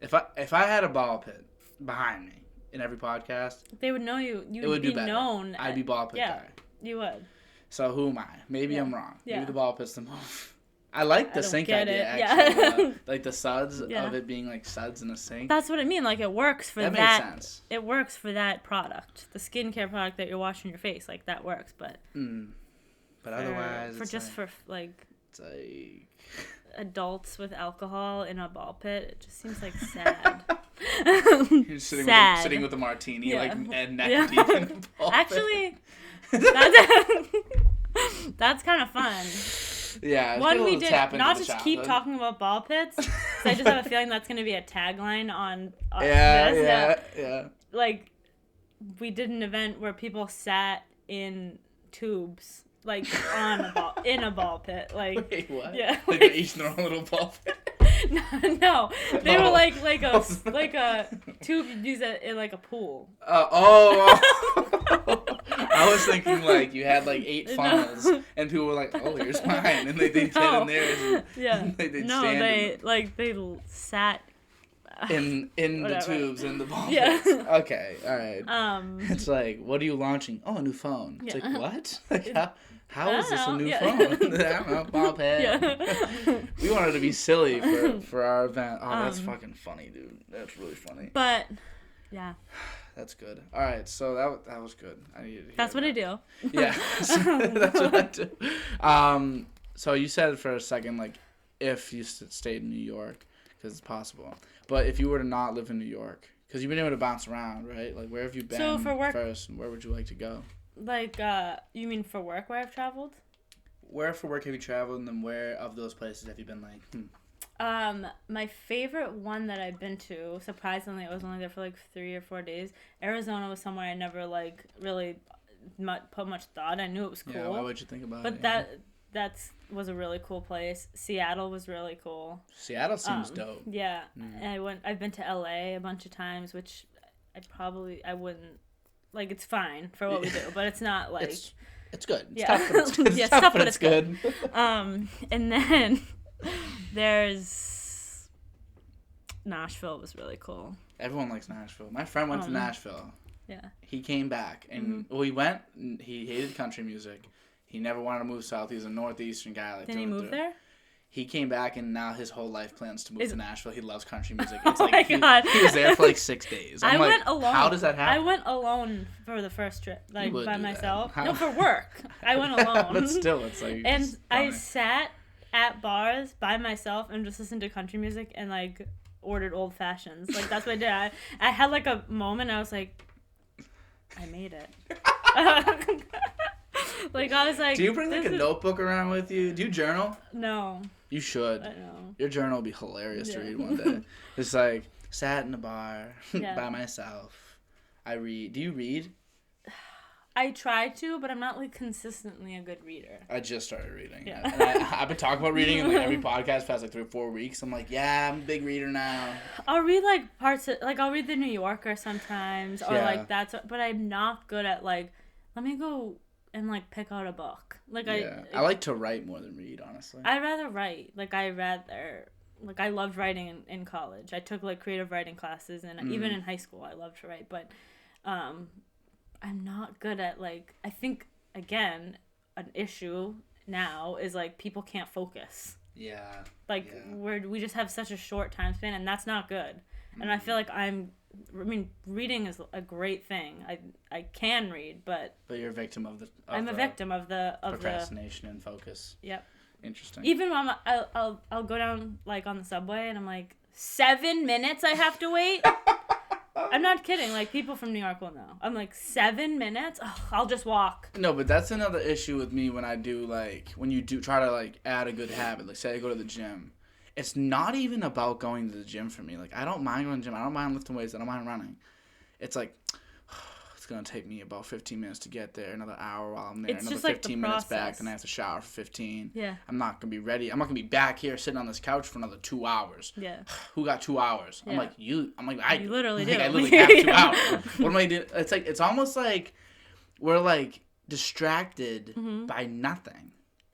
if I had a ball pit behind me in every podcast, They would know you. You it would be be better. known. I'd be ball pit guy. You would. So who am I? Maybe Yeah. I'm wrong. Yeah. Maybe the ball pit's the move. I like the don't sink get idea, it. actually. Yeah. Like the suds Yeah. of it being like suds in a sink. That's what I mean. Like, it works for That that. makes sense. It works for that product. The skincare product that you're washing your face. Like, that works. But But otherwise, for it's just like, for, like, it's like... adults with alcohol in a ball pit, it just seems like sad. You're sitting Sad. sitting with a martini, Yeah. like, and neck Yeah. deep in the ball pit. Actually, that's kind of fun. Yeah, it's One a we little did tap into not the just keep childhood. talking about ball pits. So I just have a feeling that's going to be a tagline on Yeah, this. yeah. Like, we did an event where people sat in tubes, like in a ball pit. Like, Wait, what? Yeah. Like they're each in their own little ball pit. no, they were Oh. like a tube you'd use it in like a pool. I was thinking like you had like 8 No. funnels and people were like, "Oh, here's mine," and they'd get in theirs. And Yeah. they'd No, stand they sat in the Whatever. tubes in the ball Yeah. pits. Okay, all right. Um, It's like, what are you launching? Oh, a new phone. It's Yeah. like, what? Like, how I is this a don't new know. Yeah. phone? I don't know, ball pit. Yeah. We wanted to be silly for our event. Oh, that's Um, fucking funny, dude. That's really funny. but yeah, That's good. All right, so that was good. I needed to hear that's what that. I do. Yeah, that's what I do. So you said for a second, like, if you stayed in New York, because it's possible. But if you were to not live in New York, because you've been able to bounce around, right? Like, where have you been So for work- first, and where would you like to go? Like, you mean for work where I've traveled? Where for work have you traveled, and then where of those places have you been like, My favorite one that I've been to, surprisingly, I was only there for like 3 or 4 days. Arizona was somewhere I never like really put much thought. I knew it was cool. Yeah, why would you think about but it? that was a really cool place. Seattle was really cool. Seattle seems dope. Yeah, and I've been to LA a bunch of times, which I wouldn't like. It's fine for what we do, but it's not like It's good. It's Yeah. tough, but it's good. Yeah, It's tough, but it's good. And then there's Nashville was really cool. Everyone likes Nashville. My friend went to Nashville. Yeah. He came back, and he went, and he hated country music. He never wanted to move south. He was a northeastern guy. Like, Did he move there? He came back, and now his whole life plans to move to Nashville. He loves country music. It's Oh like my God. He was there for like 6 days. I I'm like, went alone. How does that happen? I went alone for the first trip, like would by do that. myself. How- No, for work. I went alone. But still, it's like. And it's I funny. sat at bars by myself and just listened to country music and like ordered old fashions. Like that's what I did. I had like a moment. I was like, I made it. Like I was like. Do you bring like this a is- notebook around with you? Do you journal? No. You should. I know. Your journal will be hilarious to Yeah. read one day. It's like, sat in a bar Yeah. by myself. I read. Do you read? I try to, but I'm not like consistently a good reader. I just started reading. Yeah. And I've been talking about reading in like every podcast past like 3 or 4 weeks. I'm like, yeah, I'm a big reader now. I'll read like parts of, like I'll read the New Yorker sometimes or Yeah. like that's, but I'm not good at like, let me go and like pick out a book. Like I like to write more than read, honestly. I'd rather write. Like I loved writing in college. I took like creative writing classes, and even in high school I loved to write, but I'm not good at like, I think again an issue now is like people can't focus. Yeah. Like we just have such a short time span, and that's not good. And I feel like reading is a great thing. I can read, but you're a victim of the. I'm a victim of the procrastination and focus. Yep. Interesting. Even when I'll go down like on the subway and I'm like 7 minutes I have to wait. I'm not kidding. Like people from New York will know. I'm like 7 minutes. Oh, I'll just walk. No, but that's another issue with me when I do when you do try to like add a good habit. Like say I go to the gym. It's not even about going to the gym for me. Like, I don't mind going to the gym. I don't mind lifting weights. I don't mind running. It's like, it's going to take me about 15 minutes to get there, another hour while I'm there, it's another just 15 like minutes back, then I have to shower for 15. Yeah. I'm not going to be ready. I'm not going to be back here sitting on this couch for another 2 hours. Yeah. Who got 2 hours? Yeah. I'm like, you literally do. I literally have 2 hours. What am I doing? It's like, it's almost like we're like distracted by nothing.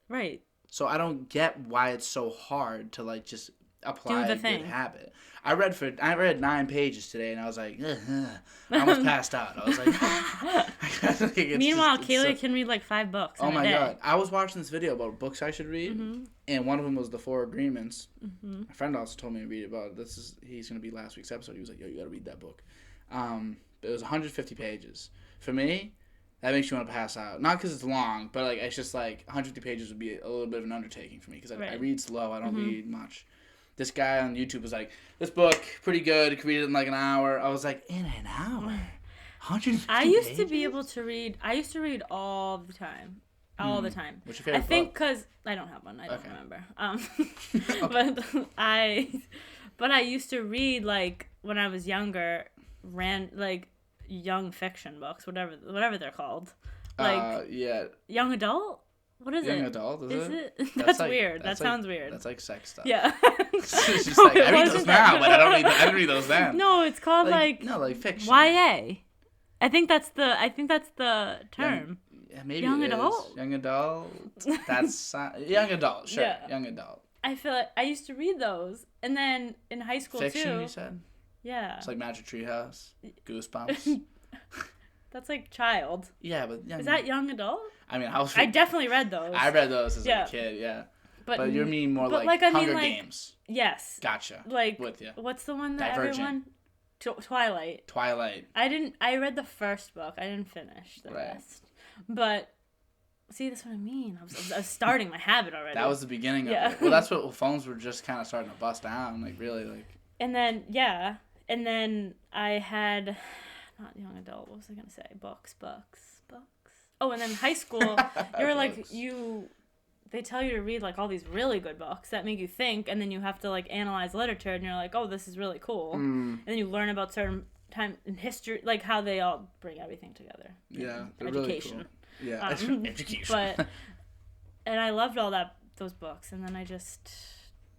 Right. So I don't get why it's so hard to like just apply a good habit. I read 9 pages today, and I was like, I almost passed out. I was like, Meanwhile, Kaylee can read like 5 books. Oh my god! I was watching this video about books I should read, and one of them was The 4 Agreements. My friend also told me to read about it. He's gonna be last week's episode. He was like, yo, you gotta read that book. It was 150 pages. For me, that makes you want to pass out. Not because it's long, but like it's just like 150 pages would be a little bit of an undertaking for me because I read slow. I don't read much. This guy on YouTube was like, this book, pretty good. You can read it in like an hour. I was like, in an hour? 150 I used pages? to be able to read. I used to read all the time. All the time. What's your favorite book? I think book? Because I don't have one. I don't remember. But I used to read, like, when I was younger, like, young fiction books, whatever they're called. Like, young adult? What is it? Young adult, is it? That's weird. That sounds weird. That's like sex stuff. Yeah. She's like, I read those now, but I didn't read those then. No, it's called like fiction. YA. I think that's the term. Maybe young it adult. Is. Young adult. That's young adult. Sure, yeah. Young adult. I feel like I used to read those, and then in high school fiction, too. You said. Yeah. It's like Magic Treehouse, Goosebumps. That's like child. Yeah, but is that young adult? I mean, I definitely read those. I read those as a kid, yeah. But you mean more like Hunger Games. Yes. Gotcha. Like with you. What's the one that Divergent. everyone? Twilight. I read the first book. I didn't finish the rest. But see, that's what I mean. I was starting my habit already. That was the beginning of it. Well, that's what phones were just kind of starting to bust down, like really like. And then I had not young adult. What was I gonna say? Books. Oh, and then high school, you're like they tell you to read like all these really good books that make you think, and then you have to like analyze literature, and you're like, oh, this is really cool, and then you learn about certain time in history, like how they all bring everything together. Yeah, they're education. Really cool. Yeah, education. And I loved all those books, and then I just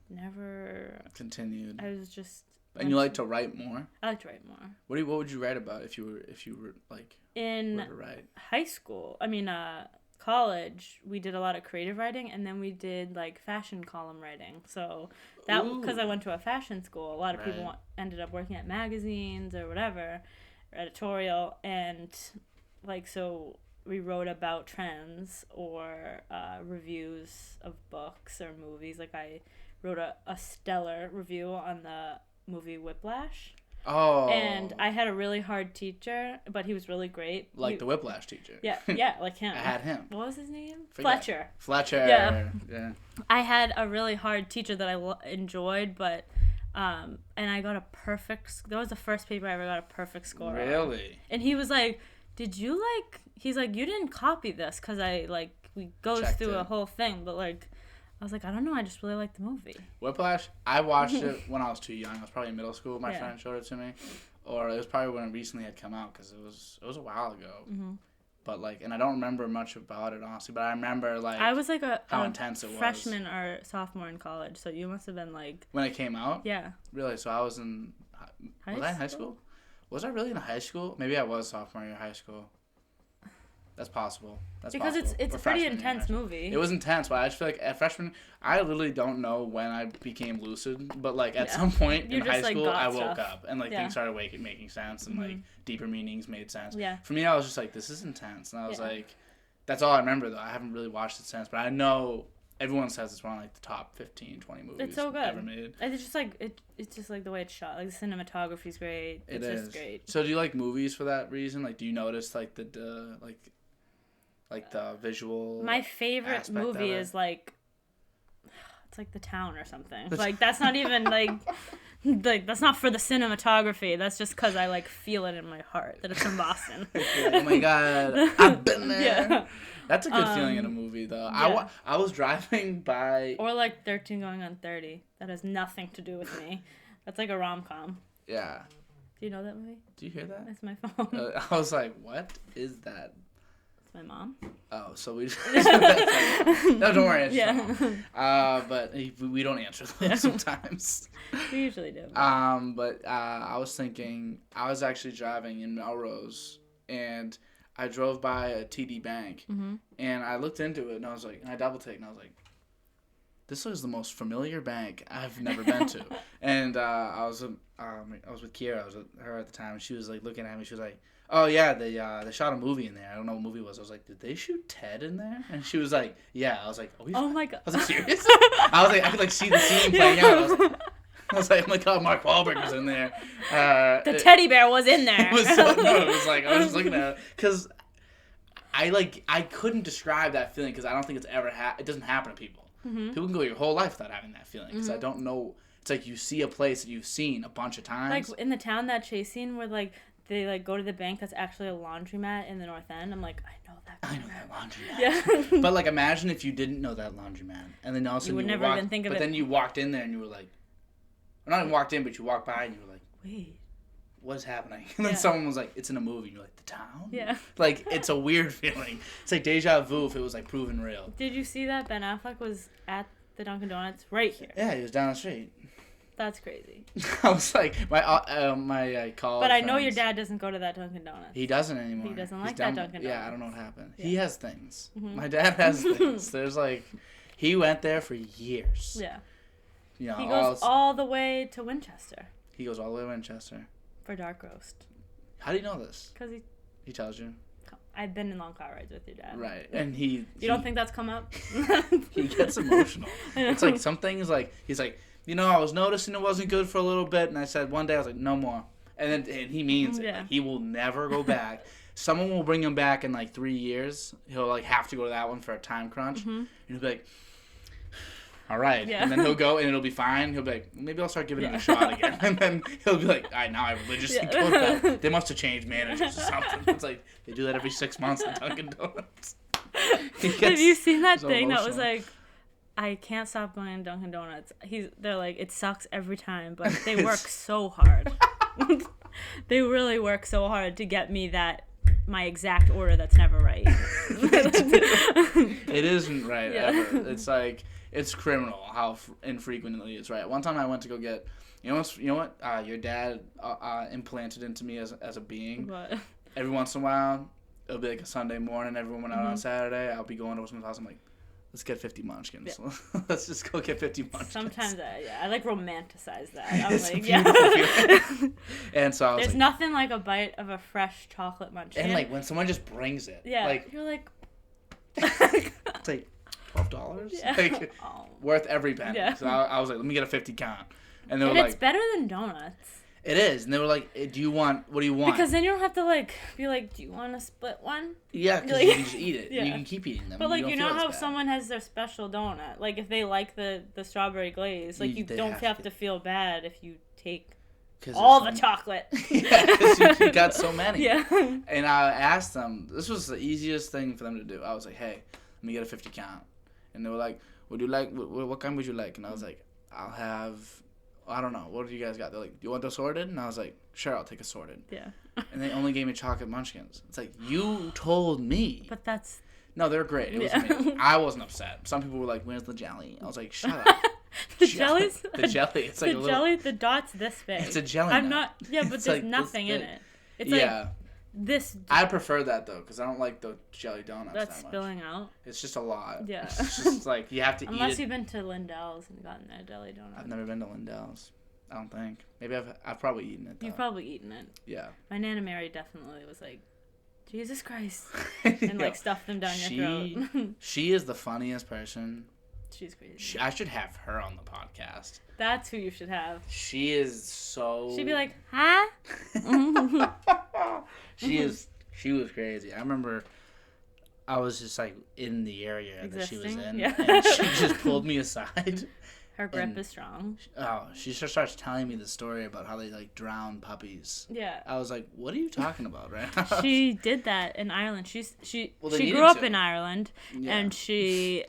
never continued. I was just. And you like to write more? I like to write more. What would you write about if you were like in were to write? High school? I mean, college. We did a lot of creative writing, and then we did like fashion column writing. So that because I went to a fashion school, a lot of people ended up working at magazines or whatever, or editorial, and like so we wrote about trends or reviews of books or movies. Like I wrote a stellar review on the movie Whiplash. Oh. And I had a really hard teacher, but he was really great. Like the Whiplash teacher. Yeah, like him. I had him. What was his name? Fletcher. Yeah. I had a really hard teacher that I enjoyed, but and I got a perfect. That was the first paper I ever got a perfect score. Really? On. And he was like, "Did you like?" He's like, "You didn't copy this because we goes Checked through it. a whole thing, but like." I was like, I don't know. I just really liked the movie. Whiplash, I watched it when I was too young. I was probably in middle school. My friend showed it to me. Or it was probably when it recently had come out because it was a while ago. Mm-hmm. But like, and I don't remember much about it, honestly. But I remember like I was like how intense it was. Freshman or sophomore in college. So you must have been like. When it came out? Yeah. Really? So I was in. Was I in high school? Was I really in high school? Maybe I was sophomore year of high school. That's possible. Because it's a pretty intense movie. It was intense, but I just feel like at freshman, I literally don't know when I became lucid, but like at some point in high school, I woke up and like things started making sense and like deeper meanings made sense. Yeah. For me, I was just like, this is intense, and I was like, that's all I remember though. I haven't really watched it since, but I know everyone says it's one of like the top 15, 20 movies it's so good. Ever made. It's just like it's just like the way it's shot. Like the cinematography's great. It's just great. So do you like movies for that reason? Like, do you notice like the the visual? My favorite movie is like, it's like The Town or something. Like that's not even like that's not for the cinematography. That's just because I like feel it in my heart that it's from Boston. Oh my god, I've been there. Yeah. That's a good feeling in a movie though. Yeah. I was driving by. Or like 13 Going on 30. That has nothing to do with me. That's like a rom-com. Yeah. Do you know that movie? Do you hear that? It's my phone. I was like, what is that? My mom. Oh, so we no, don't worry. It's but we don't answer those sometimes. We usually do. But I was thinking, I was actually driving in Melrose, and I drove by a TD Bank, and I looked into it, and I was like, and I double take, and I was like, this is the most familiar bank I've never been to. And I was with Kiera. I was with her at the time, and she was like looking at me. She was like, oh yeah, they shot a movie in there. I don't know what movie it was. I was like, did they shoot Ted in there? And she was like, yeah. I was like, oh my god. I was like, serious? I was like, I could like see the scene playing out. I was like, oh my god, Mark Wahlberg was in there. The teddy bear was in there. It was so no. It was like I was just looking at it because I couldn't describe that feeling because I don't think it's ever it doesn't happen to people. People can go your whole life without having that feeling because I don't know. It's like you see a place that you've seen a bunch of times. Like in The Town, that chase scene where like they like go to the bank that's actually a laundromat in the North End. I'm like, I know that laundromat. Yeah. But like, imagine if you didn't know that laundromat, and then all of a sudden you would never even think of it. But then you walked in there and you were like, or not even walked in, but you walked by and you were like, wait, what is happening? And then someone was like, it's in a movie. And you're like, The Town? Yeah. Like, it's a weird feeling. It's like deja vu if it was like proven real. Did you see that Ben Affleck was at the Dunkin' Donuts right here? Yeah, he was down the street. That's crazy. I was like, my college But I know friends, your dad doesn't go to that Dunkin' Donuts. He doesn't anymore. He doesn't like that Dunkin' Donuts. Yeah, I don't know what happened. Yeah. He has things. My dad has things. There's like, he went there for years. Yeah. You know, he goes all the way to Winchester. He goes all the way to Winchester. For dark roast. How do you know this? Because he tells you. I've been in long car rides with your dad. Right, and You don't think that's come up? He gets emotional. It's like some things like he's like, you know, I was noticing it wasn't good for a little bit, and I said one day I was like, no more, and he means it. Yeah. Like, he will never go back. Someone will bring him back in like 3 years. He'll like have to go to that one for a time crunch, and he'll be like, all right. Yeah. And then he'll go and it'll be fine. He'll be like, maybe I'll start giving it a shot again. And then he'll be like, all right, now I religiously go to that. They must have changed managers or something. It's like, they do that every 6 months at Dunkin' Donuts. Have you seen that thing that was like, I can't stop going to Dunkin' Donuts? They're like, it sucks every time, but they work so hard. They really work so hard to get me my exact order that's never right. It isn't right ever. It's like, it's criminal how infrequently it's right. One time I went to go get, you know what? Your dad implanted into me as a being. What? Every once in a while, it'll be like a Sunday morning. Everyone went out on Saturday. I'll be going to someone's house. I'm like, let's get 50 munchkins. Yeah. Let's just go get 50 munchkins. Sometimes I like romanticize that. I'm it's like, yeah. And so I was there's nothing like a bite of a fresh chocolate munchkin. And like when someone just brings it. Yeah. Like, you're like. It's like $12. Yeah. Like, worth every penny. Yeah. So I was like, let me get a 50 count. And they were it's better than donuts. It is. And they were like, what do you want? Because then you don't have to like be like, do you want to split one? Yeah, because you can just eat it. Yeah. You can keep eating them. But like, you know how someone has their special donut? Like if they like the strawberry glaze, like you don't have to feel bad if you take all the chocolate. Yeah, because you got so many. Yeah. And I asked them, this was the easiest thing for them to do. I was like, hey, let me get a 50 count. And they were like, would you like, what kind would you like? And I was like, I'll have, I don't know, what do you guys got? They're like, do you want assorted? And I was like, sure, I'll take assorted. Yeah. And they only gave me chocolate munchkins. It's like, you told me. But that's. No, they're great. It was amazing. I wasn't upset. Some people were like, where's the jelly? I was like, shut up. The jelly's. The jelly. It's like the jelly, the dot's this big. It's a jelly. I'm not. Yeah, but there's like, nothing in it. It's yeah. like I prefer that though, because I don't like the jelly donuts That's that much. spilling out. It's just a lot. Yeah. It's just like you have to eat it. Unless you've been to Lindell's and gotten their jelly donut. I've never been to Lindell's. I don't think. Maybe I've probably eaten it though. You've probably eaten it. Yeah. My Nana Mary definitely was like, Jesus Christ. And like stuffed them down your throat. She is the funniest person. She's crazy. I should have her on the podcast. That's who you should have. She is so... She'd be like, huh? She was crazy. I remember I was just like in the area that she was in. Yeah. And she just pulled me aside. Her grip is strong. She just starts telling me the story about how they like drown puppies. Yeah. I was like, what are you talking about right now? She did that in Ireland. She grew up in Ireland, and she'll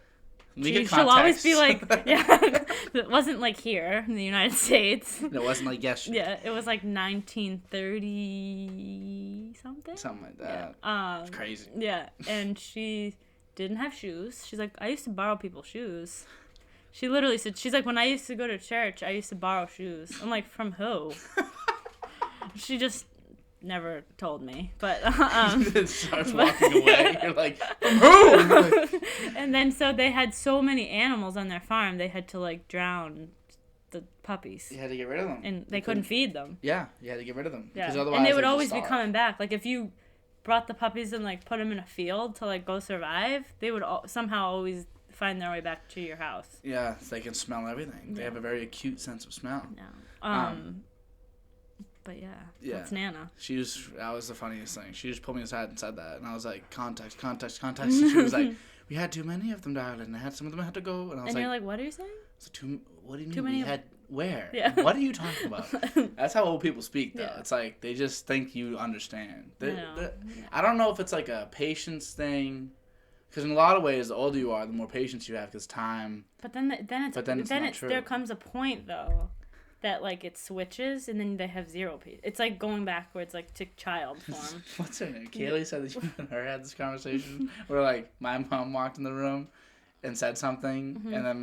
always be like, yeah, it wasn't like here in the United States. It wasn't like yesterday. Yeah, it was like 1930 something. Something like that. Yeah. It's crazy. Yeah, and she didn't have shoes. She's like, I used to borrow people's shoes. She literally said, she's like, when I used to go to church, I used to borrow shoes. I'm like, from who? She just never told me, but it starts walking away. You're like, from who? And then so they had so many animals on their farm, they had to like drown the puppies. You had to get rid of them, and they couldn't feed them. Yeah, you had to get rid of them. Yeah, Otherwise and they would always be coming back. Like if you brought the puppies and like put them in a field to like go survive, they would somehow always find their way back to your house. Yeah, they can smell everything. They have a very acute sense of smell. No. But yeah, that's Nana. That was the funniest thing. She just pulled me aside and said that, and I was like, context. And she was like, we had too many of them, darling. Some of them had to go. And I was you're like, what are you saying? What do you mean? Too many we had where? Yeah. What are you talking about? That's how old people speak, though. Yeah. It's like they just think you understand. I don't know if it's like a patience thing. Because in a lot of ways, the older you are, the more patience you have, because time. But then there comes a point though, that like it switches, and then they have zero patience. It's like going backwards, like to child form. What's her name? Kaylee said that you and her had this conversation where like my mom walked in the room and said something, and then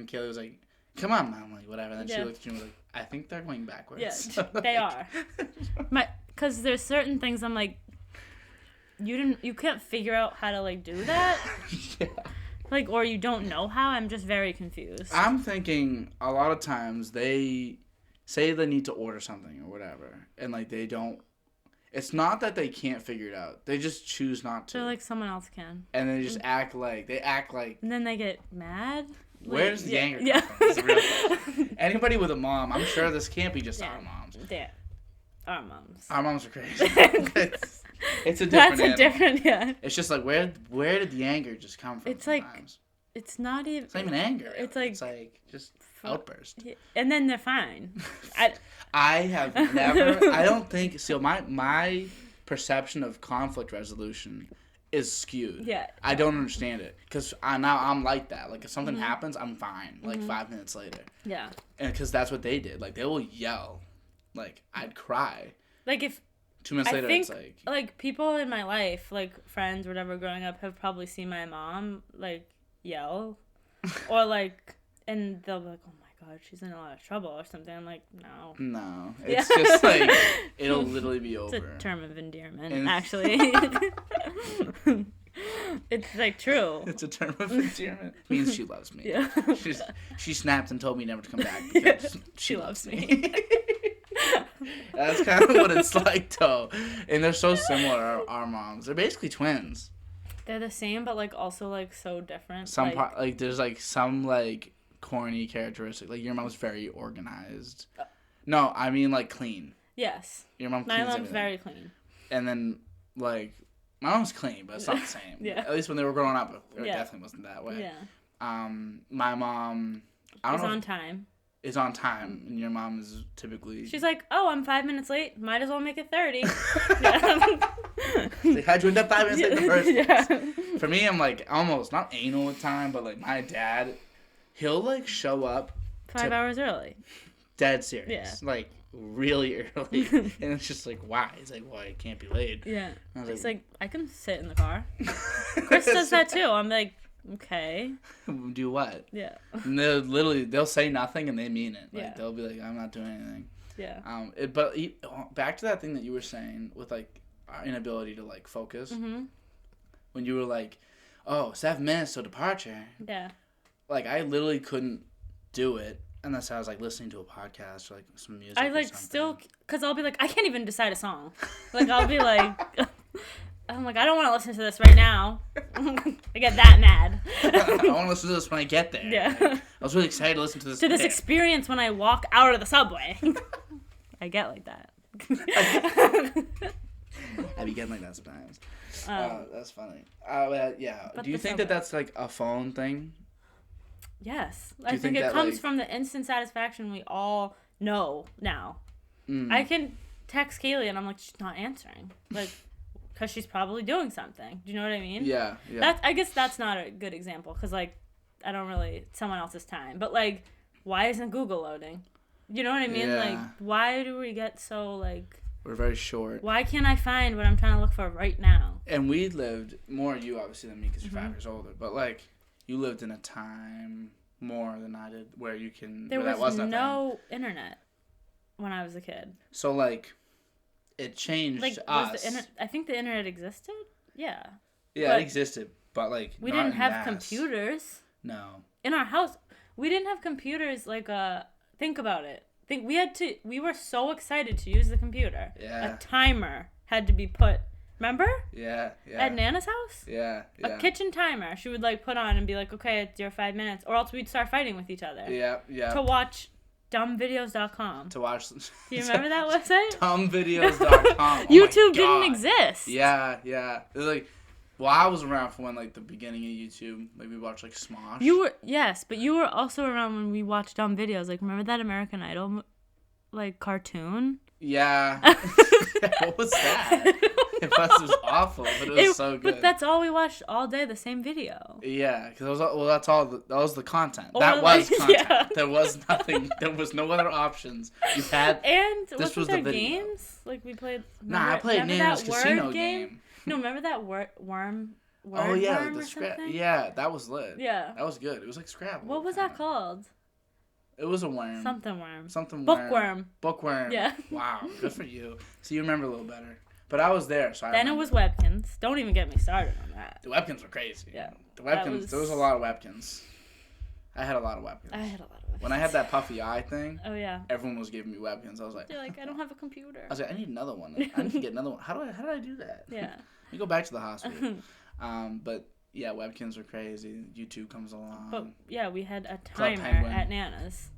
Kaylee was like, "Come on, Mom," like whatever. And then she looked at you and was like, "I think they're going backwards." Yeah, they are. Because there's certain things I'm like. You can't figure out how to like do that. Yeah. Like, or you don't know how. I'm just very confused. I'm thinking a lot of times they say they need to order something or whatever, and like they don't. It's not that they can't figure it out. They just choose not to. They're like someone else can. And they just act like. And then they get mad. Where does the anger come from? It's the real question. Anybody with a mom, I'm sure this can't be just our moms. Yeah. Our moms. Our moms are crazy. It's a different animal. Different, yeah. It's just like, where did the anger just come from? It's sometimes? like, it's not even anger. Really. It's like just outburst. And then they're fine. I have never, I don't think, so my perception of conflict resolution is skewed. Yeah. I don't understand it. Because I'm like that. Like, if something happens, I'm fine. Like, 5 minutes later. Yeah. And because that's what they did. Like, they will yell. Like, I'd cry. Like, if... 2 minutes later, it's like... Like, people in my life, like, friends, whatever, growing up, have probably seen my mom, like, yell. Or, like... And they'll be like, oh, my God, she's in a lot of trouble or something. I'm like, no. No. It's just, like, it'll literally be over. It's a term of endearment, actually. It's, like, true. It's a term of endearment. It means she loves me. Yeah. She snapped and told me never to come back because she loves me. That's kind of what it's like, though. And they're so similar, our moms. They're basically twins. They're the same, but, like, also, like, so different. There's, like, some, like, corny characteristic. Like, your mom's very organized. No, I mean, like, clean. Yes. Your mom cleans My mom's everything. very clean. And then, like, my mom's clean, but it's not the same. Yeah. At least when they were growing up, it definitely wasn't that way. Yeah. My mom... I don't know. On time. Is on time, and your mom is typically... She's like, oh, I'm 5 minutes late. Might as well make it 30. They had you end up 5 minutes late the first Yeah. For me, I'm like almost, not anal with time, but like my dad, he'll like show up 5 hours early. Dead serious. Yeah. Like really early. And it's just like, why? He's like, well, I can't be late. Yeah. He's like, I can sit in the car. Chris does that too. I'm like, okay. Do what? Yeah. And they'll say nothing and they mean it. Like, yeah. They'll be like, I'm not doing anything. Yeah. But back to that thing that you were saying with like our inability to like focus. Mm-hmm. When you were like, "Oh, 7 minutes till departure." Yeah. Like I literally couldn't do it unless I was like listening to a podcast or like some music. I like still, cause I'll be like, I can't even decide a song. Like I'll be like, I'm like, I don't want to listen to this right now. I get that mad. I want to listen to this when I get there. Yeah. Like, I was really excited to listen to this. To this experience when I walk out of the subway. I get like that. I be getting like that sometimes. That's funny. Yeah. But Do you think that that's like a phone thing? Yes. I think it comes from the instant satisfaction we all know now. I can text Kaylee and I'm like, she's not answering. Like, because she's probably doing something. Do you know what I mean? Yeah. Yeah. I guess that's not a good example because, like, I don't really, someone else's time. But, like, why isn't Google loading? You know what I mean? Yeah. Like, why do we get so, like... We're very short. Why can't I find what I'm trying to look for right now? And we lived, more you obviously than me because you're 5 years older, but, like, you lived in a time more than I did where you can... There was no internet when I was a kid. So, like, it changed like, us. I think the internet existed? Yeah. Yeah, it existed, but, like, we didn't have computers. No. In our house, we didn't have computers, like, think about it. We were so excited to use the computer. Yeah. A timer had to be put, remember? Yeah. At Nana's house? Yeah. A kitchen timer. She would, like, put on and be like, okay, it's your 5 minutes. Or else we'd start fighting with each other. Yeah. To watch dumbvideos.com. To watch... Do you remember that website? Dumbvideos.com. YouTube didn't exist. Yeah. It was like... Well, I was around for when, like, the beginning of YouTube. Like, we watched, like, Smosh. Yes, but you were also around when we watched dumb videos. Like, remember that American Idol, like, cartoon? Yeah. What was that? It was awful, but it was so good. But that's all we watched all day, the same video. Yeah, because that was the content. Or that was content. Yeah. There was nothing. There was no other options. You had... And this was there the video. games? Like, we played... I played Nana's Casino game. No, remember that worm oh, yeah, worm the or something? Yeah, that was lit. Yeah. That was good. It was like Scrabble. What was that called? It was a worm. Something worm. Bookworm. Bookworm. Yeah. Wow, good for you. So you remember a little better. But I was there, so I Then remember. It was Webkins. Don't even get me started on that. The Webkins were crazy. Yeah. The Webkins, there was a lot of Webkins. I had a lot of Webkins. When I had that puffy eye thing, oh yeah, everyone was giving me Webkins. I was like, you're like, I don't have a computer. I was like, I need another one. I need to get another one. How did I do that? Yeah. You go back to the hospital. But yeah, Webkins were crazy. YouTube comes along. But yeah, we had a timer at Nana's.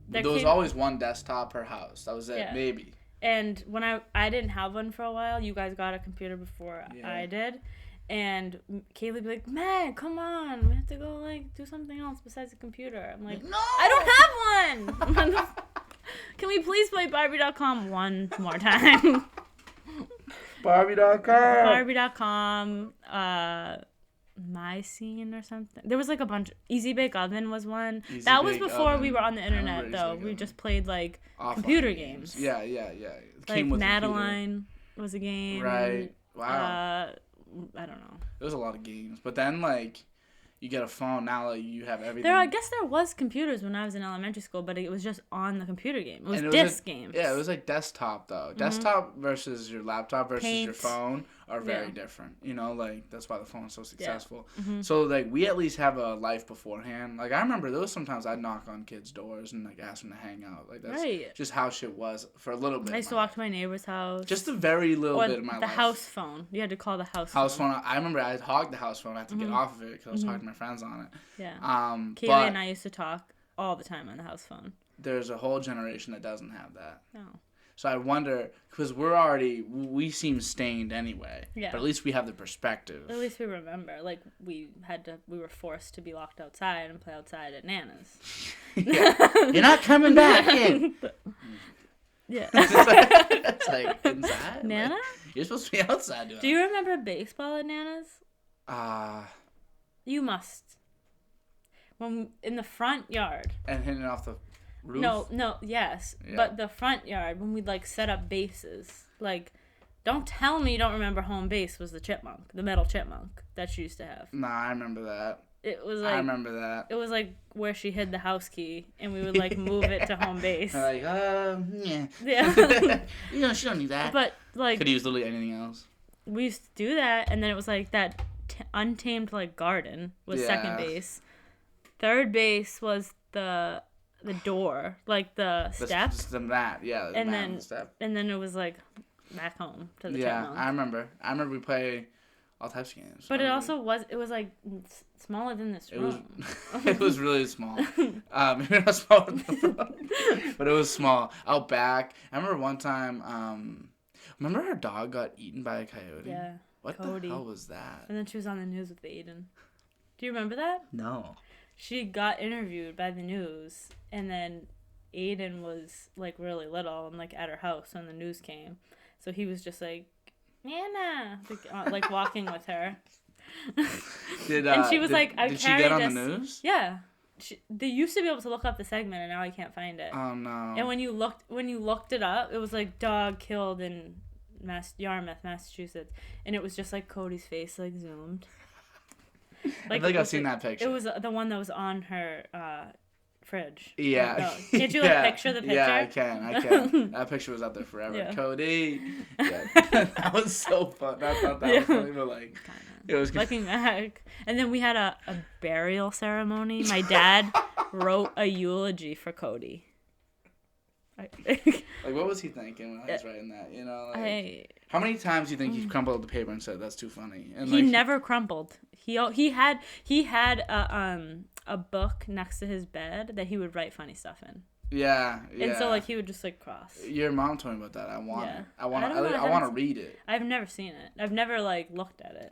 There was always one desktop per house. That was it, maybe. And when I didn't have one for a while, you guys got a computer before I did. And Kaylee would be like, Meg, come on. We have to go, like, do something else besides the computer. I'm like, no! I don't have one! Can we please play Barbie.com one more time? Barbie.com. Barbie.com. My Scene or something. There was, like, a bunch. Easy Bake Oven was one. That was before we were on the internet, though. We just played, like, computer games. Yeah. Like, Madeline was a game. Right. Wow. I don't know. There was a lot of games. But then, like, you get a phone. Now, like, you have everything. I guess there was computers when I was in elementary school, but it was just on the computer game. It was disc games. Yeah, it was, like, desktop, though. Mm-hmm. Desktop versus your laptop versus your phone are very different. You know, like, that's why the phone's so successful. Yeah. Mm-hmm. So, like, we at least have a life beforehand. Like, I remember there was sometimes I'd knock on kids' doors and, like, ask them to hang out. Like, that's just how shit was for a little bit. I used to walk to my neighbor's house. Just a very little bit of my life. The house phone. You had to call the house phone. I remember I hogged the house phone. I had to get off of it because I was talking to my friends on it. Yeah. Kaylee and I used to talk all the time on the house phone. There's a whole generation that doesn't have that. No. So I wonder, because we seem stained anyway. Yeah. But at least we have the perspective. At least we remember. Like, we were forced to be locked outside and play outside at Nana's. You're not coming back in. Yeah. It's like inside. Nana? Like, you're supposed to be outside doing that. Do you remember baseball at Nana's? You must. When in the front yard. And hitting off the roof? No, yes. Yeah. But the front yard, when we'd, like, set up bases. Like, don't tell me you don't remember home base was the chipmunk. The metal chipmunk that you used to have. Nah, I remember that. it was like I remember that. It was like where she hid the house key, and we would like move it to home base. Like, yeah. Yeah. She don't need that. But like, could use literally anything else. We used to do that, and then it was like that untamed like garden was second base. Third base was the door, like the steps. The mat, yeah. And then it was like back home to the yeah. chipmunk. I remember we play all types of games. But it was like smaller than this room. It was really small. Maybe not smaller than the room, but it was small. Out back, I remember one time. Remember her dog got eaten by a coyote? Yeah. What Cody. the hell was that? And then she was on the news with Aiden. Do you remember that? No. She got interviewed by the news, and then Aiden was like really little and like at her house when the news came. So he was just like, Nana, like walking with her. And she was like, I did carried she get on this. the news? Yeah. They used to be able to look up the segment, and now I can't find it. Oh no! And when you looked it up, it was like dog killed in Yarmouth, Massachusetts, and it was just like Cody's face like zoomed. Like, I think I've seen that picture. It was the one that was on her fridge. Yeah. No. Can't you like picture the picture? Yeah, I can. That picture was up there forever. Yeah. Cody. Yeah. That was so fun. I thought that was funny, but like. It was looking back. And then we had a burial ceremony. My dad wrote a eulogy for Cody. Like, what was he thinking when he was writing that? You know, like, how many times do you think he crumpled the paper and said, "That's too funny"? And he never crumpled. He had a book next to his bed that he would write funny stuff in. Yeah. And so like he would just like cross. Your mom told me about that. I want it. I want to read it. I've never seen it. I've never like looked at it.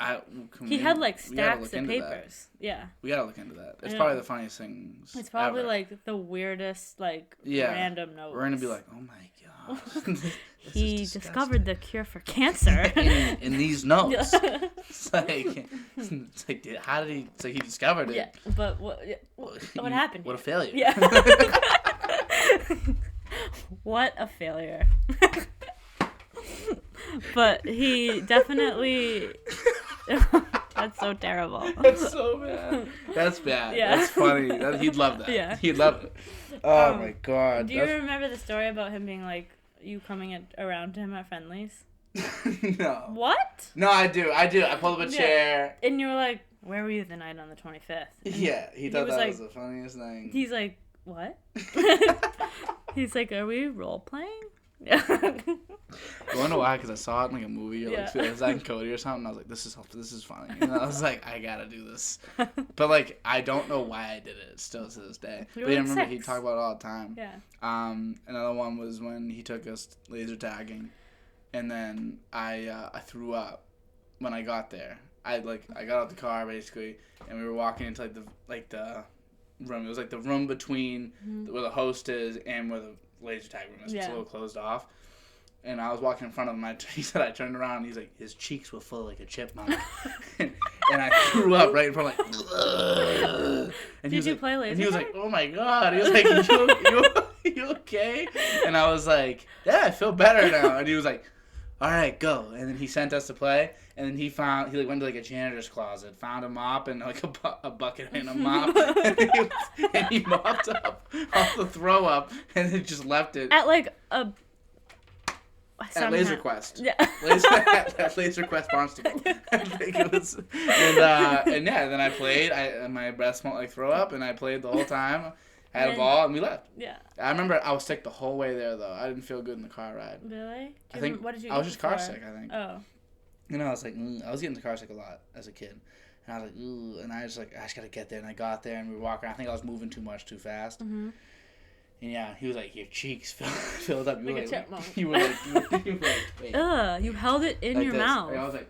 He had like stacks of papers. That. Yeah. We gotta look into that. It's probably the funniest things. It's probably ever. Like the weirdest like random notes. We're gonna be like, oh my god. He discovered the cure for cancer in these notes. It's like how did he? It's like he discovered it. Yeah, but what happened? What a failure. Yeah. What a failure. But he definitely. That's so terrible. That's so bad. That's bad. Yeah. That's funny. He'd love that. Yeah. He'd love it. Oh my god. Do you remember the story about him being like, you coming around to him at Friendly's? No. What? No, I do. I pulled up a chair. And you were like, where were you the night on the 25th? And yeah, he thought that was the funniest thing. He's like, what? He's like, are we role playing? Yeah. I wonder why, because I saw it in like a movie or like it was like Cody or something. And I was like, this is funny. And I was like, I gotta do this. But like, I don't know why I did it still to this day. But I remember he'd talk about it all the time. Yeah. Another one was when he took us laser tagging, and then I threw up when I got there. I got out the car basically, and we were walking into the room. It was like the room between where the host is and where the laser tag room is. It's a little closed off. And I was walking in front of him. He said I turned around. And he's like, his cheeks were full like a chipmunk. and I threw up right in front of like. And Did you play laser tag? And he was like, oh my god. He was like, you okay? And I was like, yeah, I feel better now. And he was like, all right, go. And then he sent us to play. And then he went to like a janitor's closet, found a mop and like a bucket and a mop, and he mopped up all the throw up, and then just left it at like a. At Laser Quest. Yeah. At Laser Quest Barnstable. I think it was. And then I played. My breath smelled like throw up, and I played the whole time. Had a ball, and we left. Yeah. I remember I was sick the whole way there, though. I didn't feel good in the car ride. Really? What did you? I was just car sick, I think. Oh. You know, I was like, I was getting the car sick a lot as a kid. And I was like, ooh, and I just gotta get there. And I got there, and we were walking. I think I was moving too fast. Mm-hmm. And yeah, he was like, your cheeks filled up. You like a chipmunk. You were like, wait. Ugh, you held it in your mouth. Like, I was like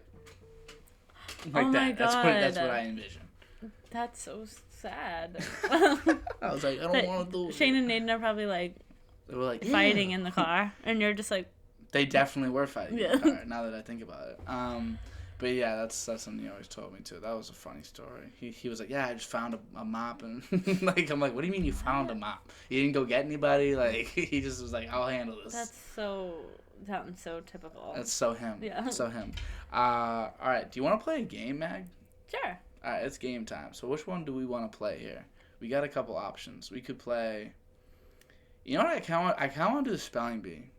oh that. My God. That's what I envisioned. That's so sad. I was like, I don't want to do it. Shane and Nathan are probably they were like fighting in the car, and you're just like. They definitely were fighting in the car, now that I think about it. But yeah, that's something he always told me too. That was a funny story. He was like, yeah, I just found a mop, and like I'm like, what do you mean you found a mop? You didn't go get anybody? Like he just was like, I'll handle this. Sounds so typical. That's so him. Yeah. So him. All right. Do you want to play a game, Mag? Sure. All right, it's game time. So which one do we want to play here? We got a couple options. We could play. You know what? I kind of want to do the spelling bee.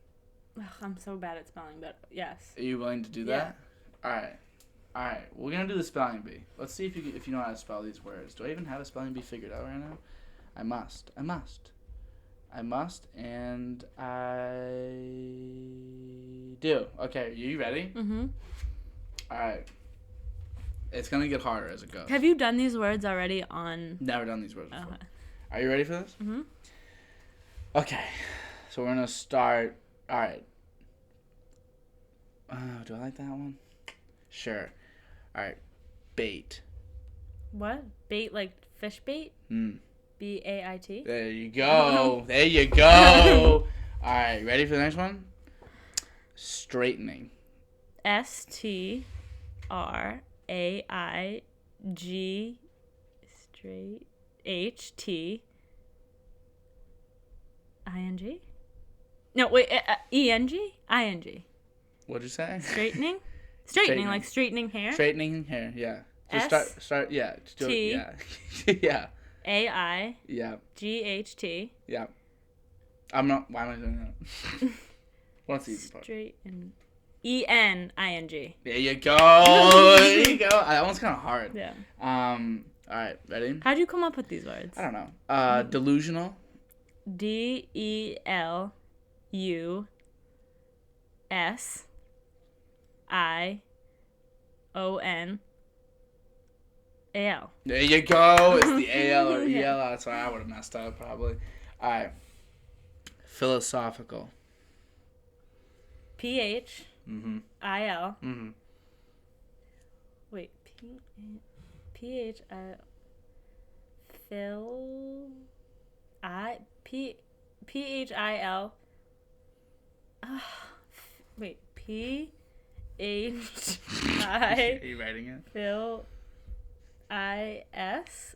Ugh, I'm so bad at spelling, but yes. Are you willing to do that? All right. We're gonna do the spelling bee. Let's see if you know how to spell these words. Do I even have a spelling bee figured out right now? I must, and I do. Okay, are you ready? Mm-hmm. All right. It's gonna get harder as it goes. Have you done these words already on? Never done these words before. Okay. Are you ready for this? Mm-hmm. Okay. So we're gonna start. All right. Do I like that one? Sure. All right. Bait. What? Bait, like fish bait? B-A-I-T? There you go. There you go. All right. Ready for the next one? Straightening. S-T-R-A-I-G straight H-T-I-N-G? No, wait, E-N-G? I-N-G. What'd you say? Straightening? Straightening, like straightening hair? Straightening hair, yeah. Just start, yeah. Just do T- it, yeah. Yeah. A-I. Yeah. G-H-T. Yeah. Why am I doing that? What's the easy part? Straighten. E-N-I-N-G. There you go. There you go. That one's kind of hard. Yeah. All right, ready? How'd you come up with these words? I don't know. Delusional. D-E-L-U-S-I-O-N-A-L. There you go. It's the A-L or E-L. That's why I would have messed up, probably. All right. Philosophical. P-H-I-L. Mm-hmm. Wait. P-H-I... Phil... I... P-H-I-L... Wait. P-H-I... Are you writing it? Phil... I-S-O-P-H-I...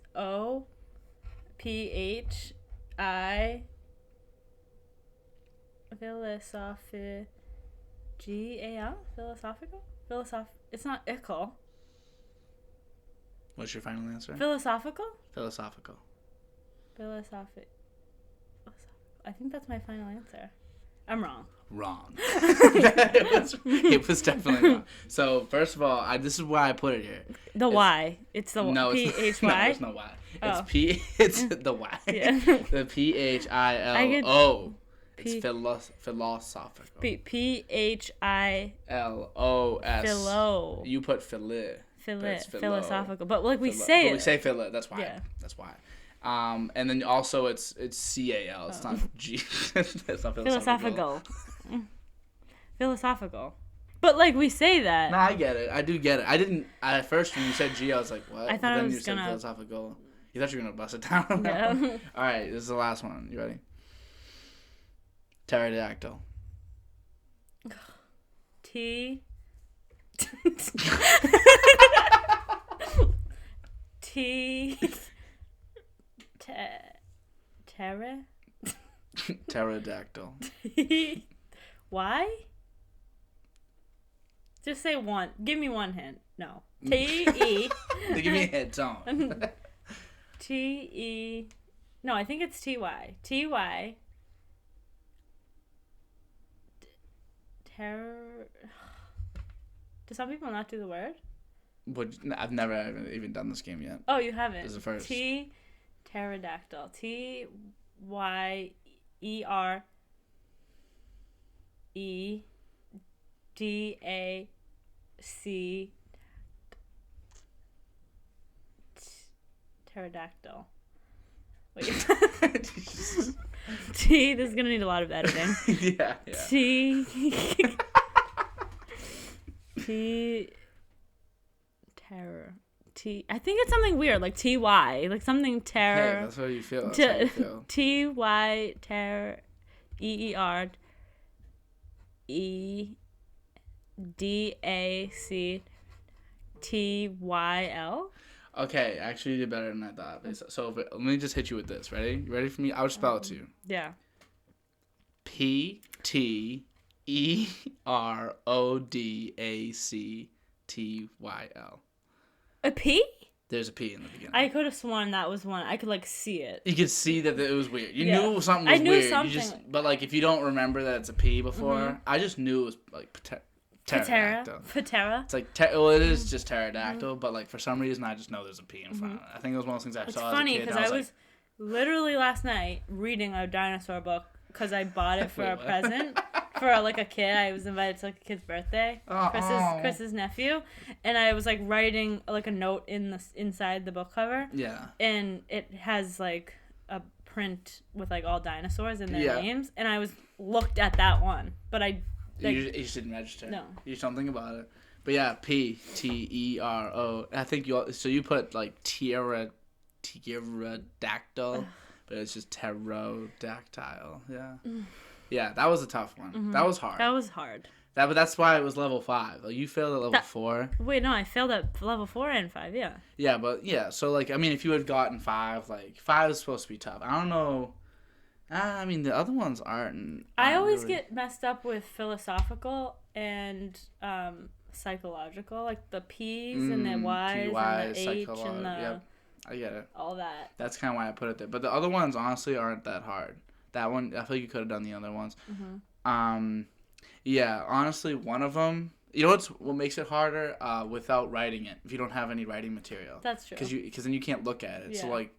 Philosophy... G-A-L? Philosophical? It's not ickle. What's your final answer? Philosophical? Philosophical. I think that's my final answer. I'm wrong. Wrong. it was definitely wrong. So, first of all, this is why I put it here. The Y. It's the no, P-H-Y? No, there's no Y. Oh. It's the Y. Yeah. The P-H-I-L-O. It's philosophical. P-H-I-L-O-S. Philo. You put philo. Philosophical. But like we say it. But we say philo. That's why. Yeah. That's why. And then also it's C-A-L. It's not G. It's not philosophical. Philosophical. But like we say that. No, I get it. I do get it. I didn't at first when you said G, I was like, what? I thought then I was you said gonna... philosophical. You thought you were gonna bust it down. Yeah. All right, this is the last one. You ready? Pterodactyl. T. Pterodactyl. Why? Just say one. Give me one hint. No. T-E. Give me a hint. Don't. T-E. No, I think it's T-Y. T-Y. Terror. Do some people not do the word? I've never even done this game yet. Oh, you haven't? This is the first. Pterodactyl. T-Y-E-R-E-D-A-C. Pterodactyl. Wait. T. This is gonna need a lot of editing. Yeah. T. Terror. T. I think it's something weird, like T-Y, like something terror. Hey, that's what you feel. That's how you feel. T-Y terror. E-E-R-E-D-A-C. T-Y-L. Okay, actually you did better than I thought. So let me just hit you with this. Ready? You ready for me? I'll spell it to you. Yeah. P-T-E-R-O-D-A-C-T-Y-L. A P? There's a P in the beginning. I could have sworn that was one. I could like see it. You could see that it was weird. You Yeah. knew something was I knew weird. something. But like if you don't remember that it's a P before, I just knew it was like pterodactyl. Patera. It's like it is just pterodactyl, but like for some reason I just know there's a P in front of it. I think it was one of those things I saw as a Funny kid. because I was literally last night reading a dinosaur book because I bought it for a present. For like a kid, I was invited to like a kid's birthday, Chris's nephew, and I was like writing like a note inside the book cover. Yeah. And it has like a print with like all dinosaurs and their names, and I was looked at that one, but I. Like, you just didn't register. No. You just don't think about it. But yeah, Ptero. I think you put like pterodactyl, but it's just pterodactyl. Yeah. Yeah, that was a tough one. That was hard. That was hard. But that's why it was level 5. Like, you failed at level 4. Wait, no, I failed at level 4 and 5, yeah. Yeah, but yeah, so like, I mean, if you had gotten 5, like, 5 is supposed to be tough. I don't know. I mean, the other ones aren't I always really... get messed up with philosophical and psychological, like the P's and the Y's and the H and the... Yep, I get it. All that. That's kind of why I put it there. But the other ones, honestly, aren't that hard. That one, I feel like you could have done the other ones. Yeah, honestly, one of them... You know what makes it harder? Without writing it. If you don't have any writing material. That's true. Because then you can't look at it. Yeah. So, like...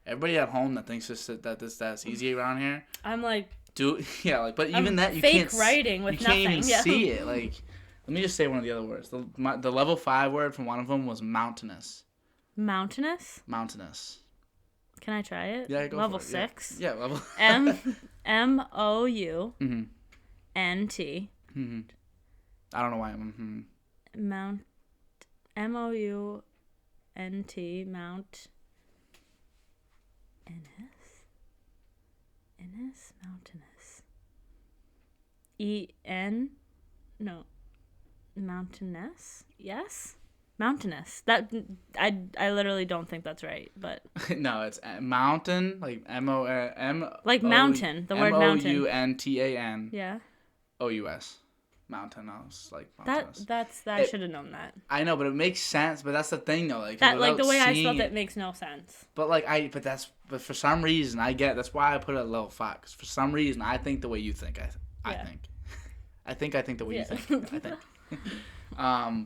Everybody at home that thinks that's easy around here. I'm like, but even that you fake can't writing with nothing. You can't even see it. Like, let me just say one of the other words. The level 5 word from one of them was mountainous. Mountainous? Mountainous. Can I try it? Yeah, go level for it. 6. Yeah, level. MOUNT. I don't know why I'm. Mount. MOUNT. Mount. Innis? Mountainous. No. Mountainous? Yes? Mountainous. That I literally don't think that's right, but No, it's mountain, like M-O-M. Like mountain, the word mountain. MOUNTAN. Yeah. OUS. Mountain. I was like mountainous. I should have known that. I know, but it makes sense. But that's the thing, though. Like that, like the way I spelled it makes no sense. But but for some reason I get. That's why I put it at level 5. Because for some reason I think the way you think. I think the way you think. I think.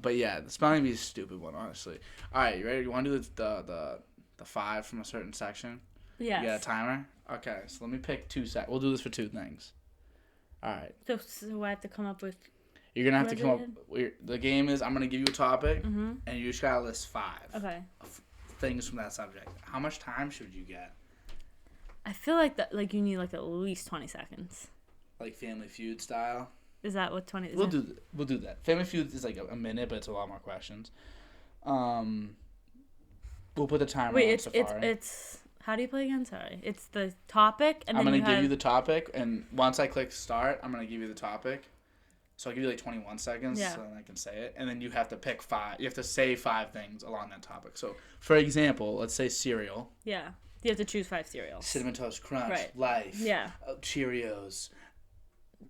But yeah, the spelling bee is a stupid one, honestly. All right, you ready? You want to do the 5 from a certain section? Yeah. You got a timer? Okay, so let me pick 2 sec. We'll do this for 2 things. All right. So I have to come up with. You're gonna have to come up. The game is I'm gonna give you a topic, and you just gotta list 5. Okay. Things from that subject. How much time should you get? I feel like that. Like you need like at least 20 seconds. Like Family Feud style. Is that what 20? We'll do that. Family Feud is like a minute, but it's a lot more questions. We'll put the timer on Safari. It's. How do you play again? Sorry. It's the topic, and I'm then going to give you the topic, and once I click start, I'm going to give you the topic. So I'll give you like 21 seconds so then I can say it. And then you have to pick 5. You have to say 5 things along that topic. So, for example, let's say cereal. Yeah. You have to choose 5 cereals. Cinnamon Toast Crunch. Right. Life. Yeah. Cheerios.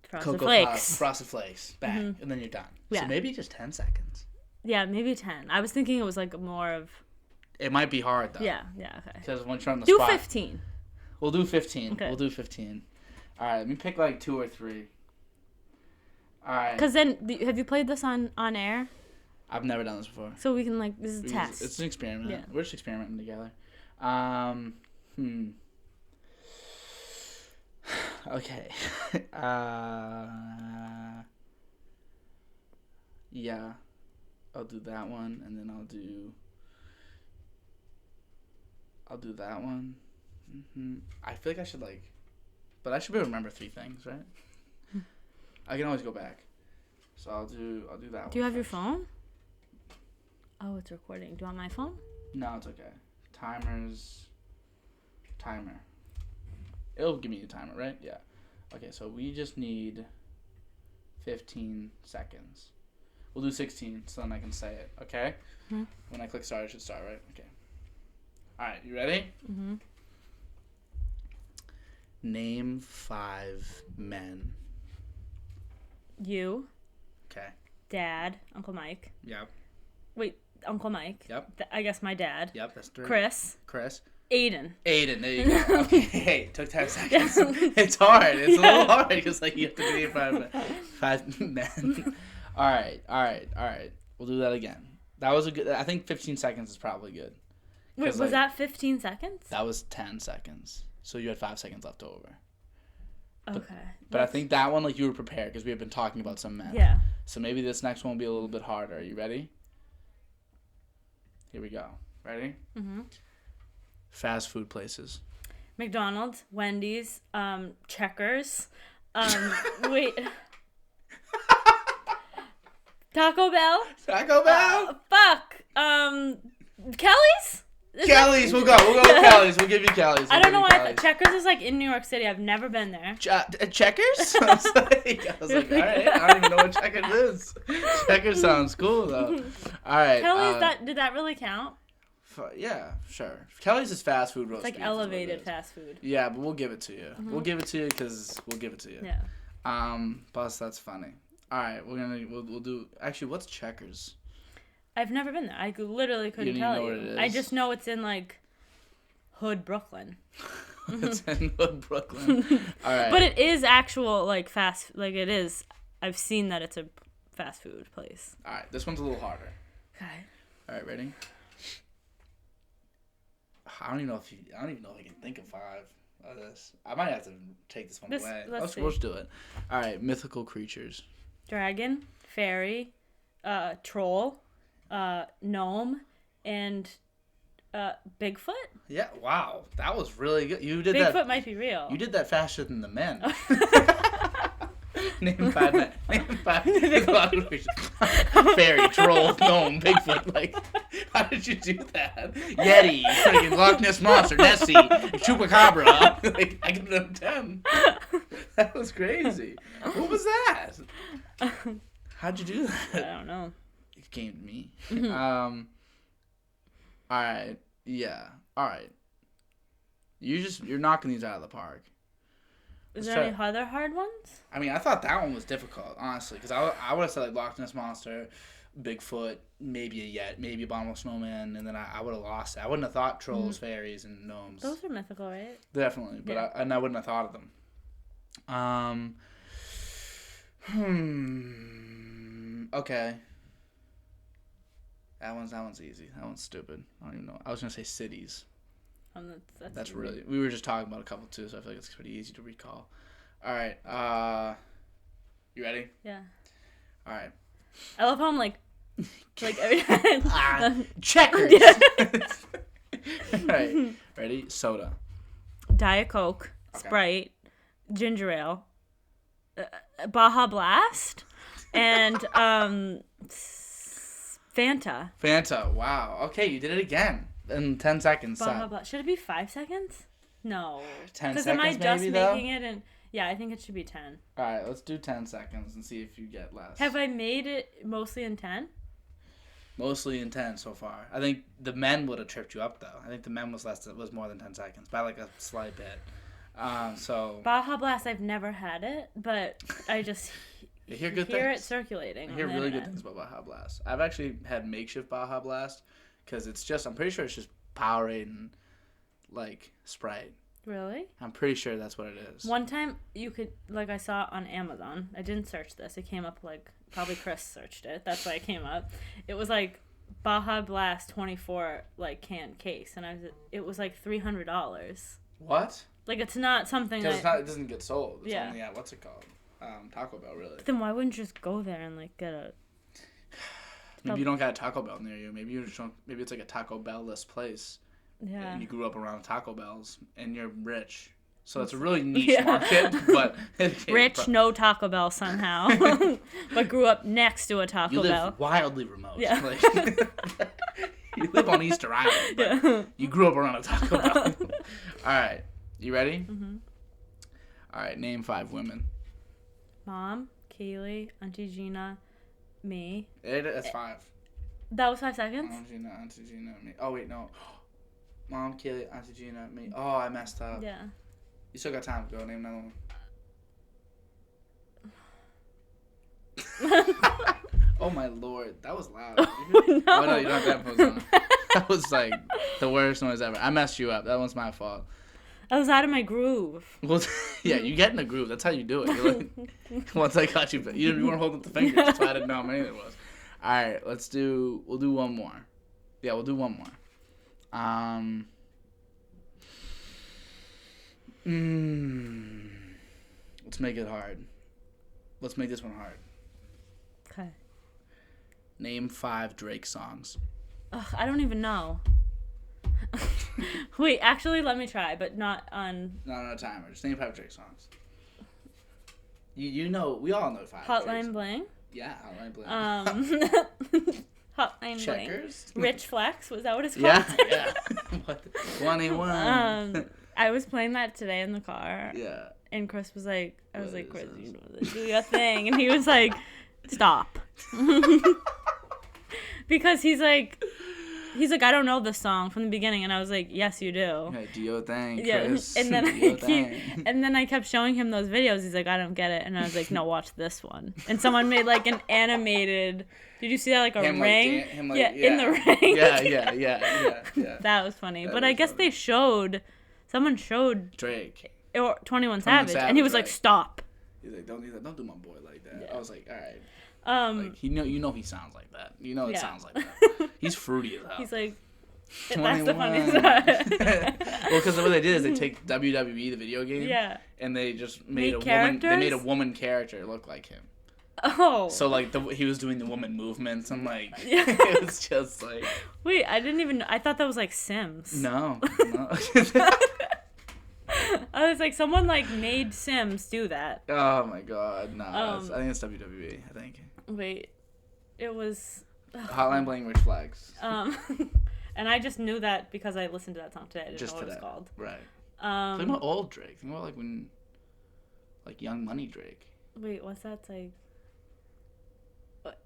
Frosted Cocoa Flakes. Puffs. Frosted Flakes. Bang. And then you're done. Yeah. So maybe just 10 seconds. Yeah, maybe 10. I was thinking it was like more of... It might be hard, though. Yeah, okay. Because once you're on the spot... Do 15. We'll do 15. Okay. We'll do 15. All right, let me pick like 2 or 3. All right. Because then, have you played this on air? I've never done this before. So we can like, this is a test. It's an experiment. Yeah. We're just experimenting together. Okay. Yeah. I'll do that one, and then I'll do that one. I feel like I should but I should be able to remember 3 things, right? I can always go back. So I'll do that one. Do you have your phone? Oh, it's recording. Do you want my phone? No, it's okay. Timer. It'll give me a timer, right? Yeah. Okay, so we just need 15 seconds. We'll do 16 so then I can say it, okay? Mm-hmm. When I click start, it should start, right? Okay. All right, you ready? Mm-hmm. Name 5 men. You. Okay. Dad. Uncle Mike. Yep. Wait, Uncle Mike. Yep. I guess my dad. Yep, that's 3. Chris. Aiden, there you go. Okay, hey, took 10 seconds. It's hard. It's a little hard because like you have to be 5 men. All right. We'll do that again. That was a good. I think 15 seconds is probably good. Wait, was that 15 seconds? That was 10 seconds. So you had 5 seconds left over. Okay. But I think that one, like, you were prepared because we have been talking about some men. Yeah. So maybe this next one will be a little bit harder. Are you ready? Here we go. Ready? Mm-hmm. Fast food places. McDonald's, Wendy's, Checkers, wait. Taco Bell. Kelly's? Kelly's, we'll go with Kelly's. We'll give you Kelly's. I don't know why Checkers is like in New York City. I've never been there. Checkers? I was like, all right, I don't even know what Checkers is. Checkers sounds cool though. All right. Kelly's, did that really count? Yeah, sure. Kelly's is fast food roast. It's like elevated fast food. Yeah, but we'll give it to you. Mm-hmm. We'll give it to you because we'll give it to you. Yeah. Plus that's funny. All right, we'll do. Actually, what's Checkers? I've never been there. I literally couldn't tell you. What it is. I just know it's in like hood Brooklyn. It's in hood Brooklyn. All right. But it is actual like fast. Like it is. I've seen that it's a fast food place. All right, this one's a little harder. Okay. All right, ready? I don't even know if I can think of 5 of this. I might have to take this one away. Let's do it. All right, mythical creatures. Dragon, fairy, troll, gnome, and Bigfoot. Yeah, wow, that was really good. You did Bigfoot that. might be real. You did that faster than the men. Name 5 men. Name 5 mythological creatures. Fairy, troll, gnome, Bigfoot. Like, how did you do that? Yeti, freaking Loch Ness Monster, Nessie, Chupacabra. Like, I give them 10. That was crazy. What was that? How'd you do that? I don't know. It came to me. All right. Yeah. All right. You're knocking these out of the park. Is there any other hard ones? I mean, I thought that one was difficult, honestly, because I would have said like Loch Ness Monster, Bigfoot, maybe a Yet, maybe Abominable Snowman, and then I would have lost it. I wouldn't have thought trolls, fairies, and gnomes. Those are mythical, right? Definitely, but yeah. I wouldn't have thought of them. Okay. That one's easy. That one's stupid. I don't even know. I was gonna say cities. That's really. We were just talking about a couple too, so I feel like it's pretty easy to recall. All right. You ready? Yeah. All right. I love how I'm like every time. Checkers. All right. Ready? Soda. Diet Coke, okay. Sprite, ginger ale, Baja Blast, and Fanta. Fanta. Wow. Okay, you did it again. In 10 seconds. Should it be 5 seconds? No. 10 seconds, am I just maybe, making it? And yeah, I think it should be 10. All right, let's do 10 seconds and see if you get less. Have I made it mostly in 10? Mostly in 10 so far. I think the men would have tripped you up though. I think the men was more than 10 seconds by like a slight bit. So Baja Blast, I've never had it, but I just hear good hear things. It circulating. I hear really good things about Baja Blast. I've actually had makeshift Baja Blast. Because I'm pretty sure it's just Powerade and, like, Sprite. Really? I'm pretty sure that's what it is. One time, you could, like, I saw it on Amazon. I didn't search this. It came up, like, probably Chris searched it. That's why it came up. It was, like, Baja Blast 24, like, can case. And it was, like, $300. What? Like, it's not something that... Because it doesn't get sold. It's only at, what's it called? Taco Bell, really. But then why wouldn't you just go there and, like, get a... Maybe you don't got a Taco Bell near you. Maybe maybe it's like a Taco Bell-less place. Yeah. And you grew up around Taco Bells, and you're rich. So it's a really niche market, but... Rich, no Taco Bell somehow. But grew up next to a Taco Bell. You live wildly remote. Yeah. Like, you live on Easter Island, but you grew up around a Taco Bell. All right. You ready? Mm-hmm. All right. Name 5 women. Mom, Kaylee, Auntie Gina... Me. That's 5. That was 5 seconds? Mom, Gina, Auntie Gina, me. Oh, wait, no. Mom, Kaylee, Auntie Gina, me. Oh, I messed up. Yeah. You still got time to go. Name another one. Oh my lord, that was loud. Oh, no. Oh no, you don't have headphones on. That was like the worst noise ever. I messed you up. That one's my fault. I was out of my groove. Well, yeah, you get in the groove. That's how you do it. You're like, once I got you, you weren't holding up the fingers, so I didn't know how many there was. All right, we'll do one more. Yeah, we'll do one more. Let's make it hard. Let's make this one hard. Okay. Name 5 Drake songs. Ugh, I don't even know. Wait, actually, let me try, but not on... Not on a timer. Just name 5 Drake songs. You know, we all know 5 Hotline Bling? Yeah, Hotline Bling. Hotline Checkers? Bling. Rich Flex? Was that what it's called? Yeah. What? 21. I was playing that today in the car. Yeah. And Chris was like, Chris, you know, do your thing. And he was like, stop. Because he's like, I don't know this song from the beginning, and I was like, yes, you do. Yeah, do your thing, Chris. Yeah, and then I kept showing him those videos. He's like, I don't get it, and I was like, no, watch this one. And someone made like an animated. Did you see that, like a ring? In the ring. Yeah. That was funny, but I guess funny. Someone showed Drake or 21 Savage, and he was like, stop. He's like, don't do my boy like that. Yeah. I was like, all right. Like, you know he sounds like that. You know it sounds like that. He's fruity as hell. He's like, 21. That's the funniest part. Well, because what they did is they take WWE, the video game, and they just made a woman character look like him. Oh. So like he was doing the woman movements and like it was just like. Wait, I thought that was like Sims. No. I was like, someone like made Sims do that. Oh my god, no! I think it's WWE. I think. Wait, it was Hotline Bling, Rich Flex. And I just knew that because I listened to that song today. I didn't know what it was called. Right. Think about old Drake. Think about like Young Money Drake. Wait, what's that? It's like. What?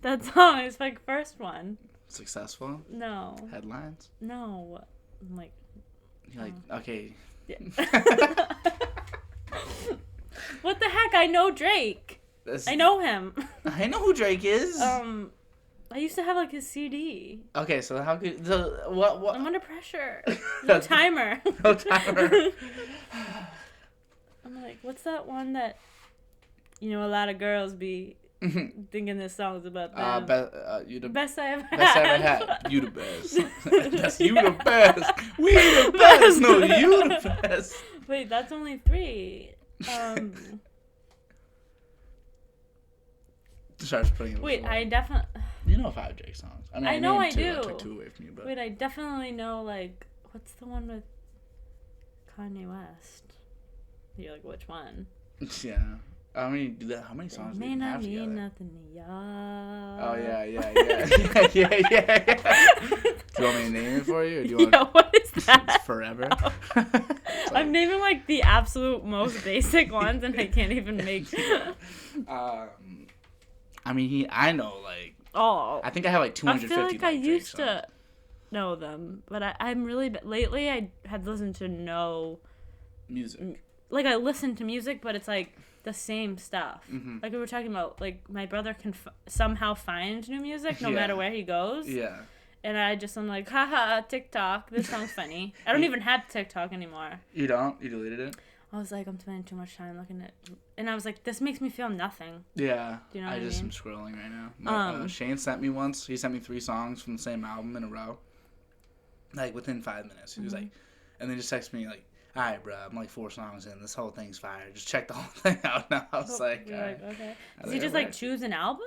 That song is like first one. Successful. No. Headlines. No. I'm like. You're like, okay. Yeah. What the heck? I know Drake. I know him. I know who Drake is. I used to have like his CD. Okay, so how could what? I'm under pressure. No timer. No timer. I'm like, what's that one that a lot of girls be thinking this song's about them? You the best I ever had. You the best. That's you the best. We the best. No, you the best. Wait, that's only 3. Starts putting it. Wait, I definitely. You know 5 Drake songs. I mean, I know I 2. do. I took 2 away from you, but. Wait, I definitely know like what's the one with Kanye West? You're like, which one? Yeah. How many songs do you have together? May not mean nothing to y'all. Oh, yeah. Do you want me to name it for you? Or do you want what is that? It's Forever. It's I'm naming, like, the absolute most basic ones, and I can't even make... I mean, I know, like... Oh. I think I have, like, 250 I feel like I used songs. to know them, but I'm really... Lately, I had listened to no... Music. Like, I listen to music, but it's, like... the same stuff. Mm-hmm. Like we were talking about, like my brother can somehow find new music no matter where he goes. Yeah. And I'm like, haha, TikTok, this song's funny. I don't even have TikTok anymore. You don't? You deleted it? I was like, I'm spending too much time looking at, and I was like, this makes me feel nothing. Yeah. Do you know what I just am scrolling right now. Shane sent me once. He sent me 3 songs from the same album in a row. Like within 5 minutes. He was like, and then just texted me like, all right, bro, I'm like 4 songs in. This whole thing's fire. Just check the whole thing out now. I was like, all right. Okay. Did you just like choose an album?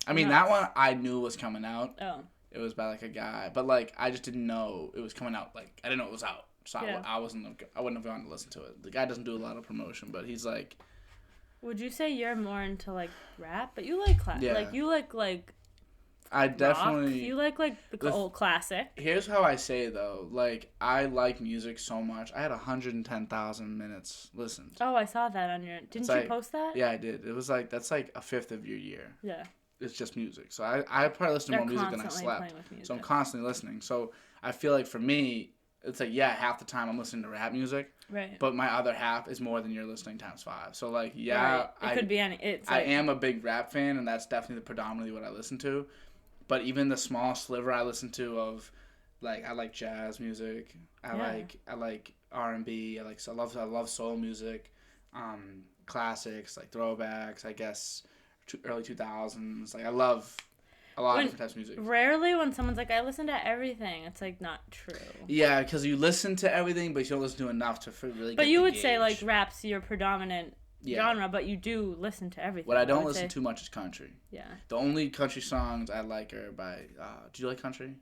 I mean, that one I knew was coming out. Oh. It was by like a guy, but like I just didn't know it was coming out. Like I didn't know it was out, so I wouldn't have gone to listen to it. The guy doesn't do a lot of promotion, but he's like. Would you say you're more into like rap, but you like like you like. I definitely. Rock. You like the old classic. Here's how I say it, though. Like, I like music so much. I had 110,000 minutes listened. Oh, I saw that on your... Didn't you post that? Yeah, I did. It was like... That's like a fifth of your year. Yeah. It's just music. So I probably listen to more music than I slept. So I'm constantly listening. So I feel like for me, it's like, yeah, half the time I'm listening to rap music. Right. But my other half is more than you're listening times 5. So, like, yeah. Right. It could be any. I am a big rap fan, and that's definitely predominantly what I listen to. But even the small sliver I listen to of, like, I like jazz music. I like R&B. I love soul music. Classics, like throwbacks, I guess, early 2000s. Like, I love a lot of different types of music. Rarely when someone's like, I listen to everything, it's like not true. Yeah, because you listen to everything, but you don't listen to enough to really. But you would say like rap's your predominant yeah. genre, but you do listen to everything. What I don't listen too much is country. Yeah. The only country songs I like are by. Do you like country?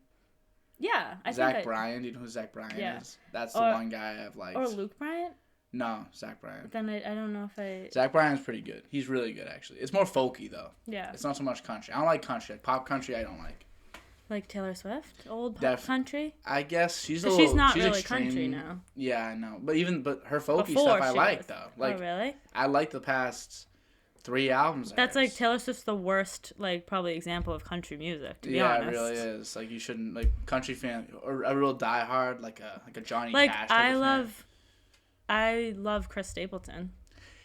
Yeah, Zach Bryan. Do you know who Zach Bryan is? That's the one guy I've liked. Or Luke Bryan? No, Zach Bryan. Then I don't know if I... Zach Bryan's pretty good. He's really good, actually. It's more folky, though. Yeah. It's not so much country. I don't like country. Like, pop country, I don't like. Like Taylor Swift? Old pop country? I guess she's she's not really extreme. Country now. Yeah, I know. But her folky stuff I like, though. Like, oh, really? I like the past 3 albums. That's like Taylor Swift's the worst, like, probably example of country music, to be honest. Yeah, it really is. Like, you shouldn't, like, country fan, or a real diehard, like a Johnny Cash type I love Chris Stapleton.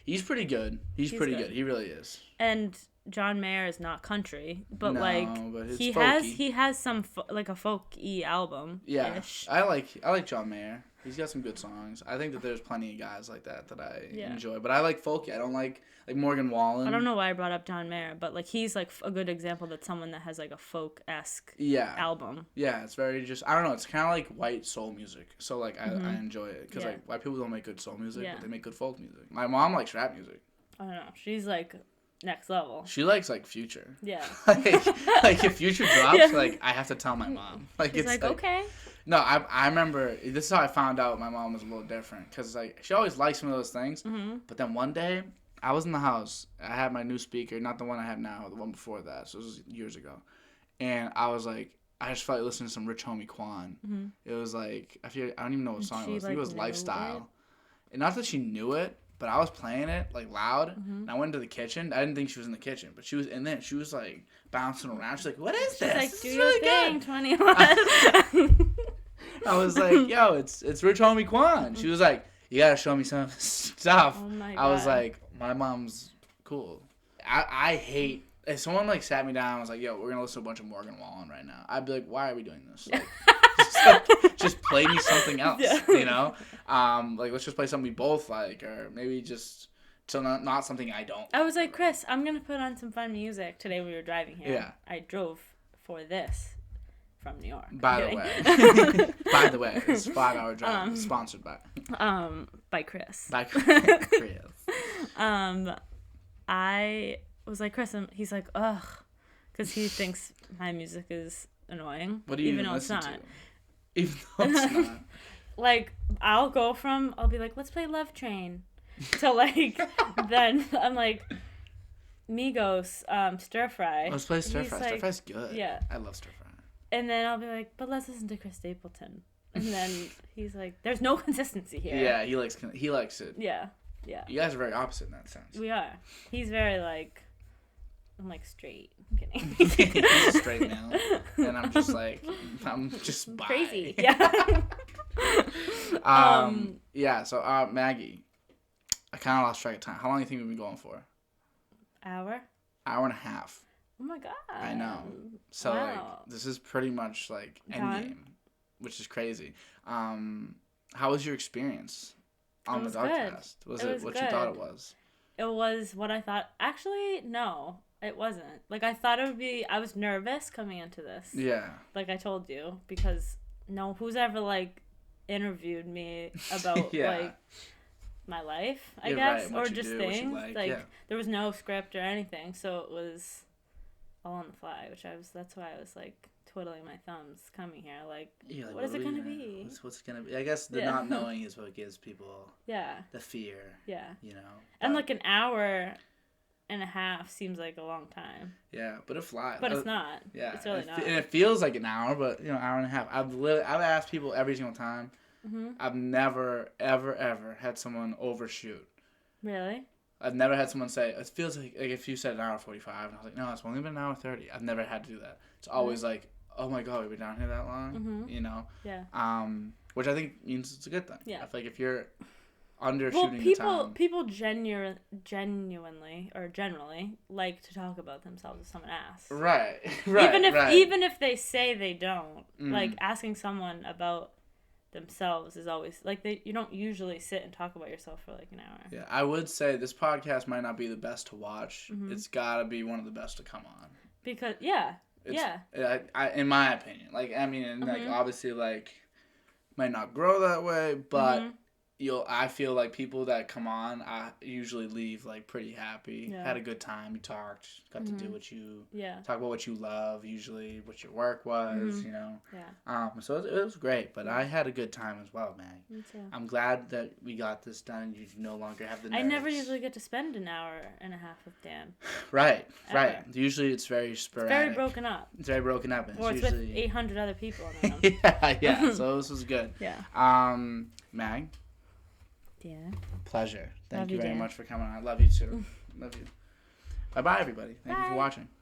He's pretty good. He's pretty good. He really is. And John Mayer is not country, but but he has some like a folk-y album. Yeah, I like John Mayer. He's got some good songs. I think that there's plenty of guys like that I enjoy. But I like folky. I don't like Morgan Wallen. I don't know why I brought up John Mayer, but like he's like a good example that's someone that has like a folk-esque album. Yeah, it's very just, I don't know, it's kind of like white soul music. So like I enjoy it because like white people don't make good soul music, but they make good folk music. My mom likes rap music. I don't know. She's like next level. She likes like Future. Yeah. like if Future drops, like I have to tell my mom. Like she's it's like okay. No, I remember, this is how I found out my mom was a little different. Because, like, she always liked some of those things. Mm-hmm. But then one day, I was in the house. I had my new speaker, not the one I have now, the one before that. So it was years ago. And I was like, I just felt like listening to some Rich Homie Quan. Mm-hmm. It was like, I don't even know what song it was. I think it was Lifestyle. And not that she knew it, but I was playing it, like, loud. Mm-hmm. And I went into the kitchen. I didn't think she was in the kitchen, but she was in there. She was, like, bouncing around. She's like, what is this? She's like, do your really thing, 21. I was like, yo, it's Rich Homie Quan. She was like, you gotta show me some stuff. Oh my God. I was like, my mom's cool. I hate, if someone like sat me down and was like, yo, we're gonna listen to a bunch of Morgan Wallen right now, I'd be like, why are we doing this? Like, just play me something else, you know? Like, let's just play something we both like, or maybe just so not something I don't. I was like, Chris, I'm gonna put on some fun music today when we were driving here. Yeah. I drove for this. From New York. By the way, it's 5-hour drive. Sponsored by. By Chris. By Chris. I was like, Chris, and he's like, ugh, because he thinks my music is annoying. What do you even listen to? Even though it's not. Like, I'll be like, let's play Love Train. To like, then I'm like, Migos, Stir Fry. Let's play Stir Fry. Stir Fry's good. Yeah. I love Stir Fry. And then I'll be like, but let's listen to Chris Stapleton. And then he's like, there's no consistency here. Yeah, he likes it. Yeah. You guys are very opposite in that sense. We are. He's very like, I'm like straight. I'm kidding. He's a straight male. And I'm just like, I'm just bi. Crazy. Yeah. Yeah, so Maggie, I kind of lost track of time. How long do you think we've been going for? Hour and a half. Oh my God. I know. So like, this is pretty much like endgame, which is crazy. How was your experience on the DOD-Cast? Was it what you thought it was? It was what I thought. Actually, no, it wasn't. Like I thought it would be. I was nervous coming into this. Yeah. Like I told you, because who's ever like interviewed me about like my life, I guess, or just things. There was no script or anything, so it was all on the fly, that's why I was like twiddling my thumbs coming here, like what is it gonna be? What's gonna be? I guess the not knowing is what gives people the fear. Yeah. You know. And like an hour and a half seems like a long time. Yeah, but it flies. But it's not. Yeah. It's really not. And it feels like an hour, but hour and a half. I've asked people every single time. Mm-hmm. I've never ever had someone overshoot. Really? I've never had someone say, it feels like if you said an hour 45, and I was like, no, it's only been an hour 30. I've never had to do that. It's always like, oh my God, we've been down here that long, mm-hmm. you know? Yeah. which I think means it's a good thing. Yeah. I feel like if you're undershooting the time. People genuinely or generally like to talk about themselves if someone asks. Right. Even if they say they don't, like asking someone about themselves is always like you don't usually sit and talk about yourself for like an hour. Yeah, I would say this podcast might not be the best to watch. It's got to be one of the best to come on. Because in my opinion, like I mean, like obviously like might not grow that way, but I feel like people that come on, I usually leave like pretty happy. Yeah. Had a good time. You talked, got to do what you talk about what you love. Usually, what your work was. You know. Yeah. So it was great, but I had a good time as well, Mag. Me too. I'm glad that we got this done. You no longer have the nerves. I never usually get to spend an hour and a half with Dan. Right. Usually it's very sporadic. It's very broken up. It's very broken up. Or it's with 800 other people in the room. yeah. So this was good. Yeah. Mag. Yeah. Pleasure. Thank you very much for coming on. I love you too. Love you. Bye-bye, everybody. Thank you for watching.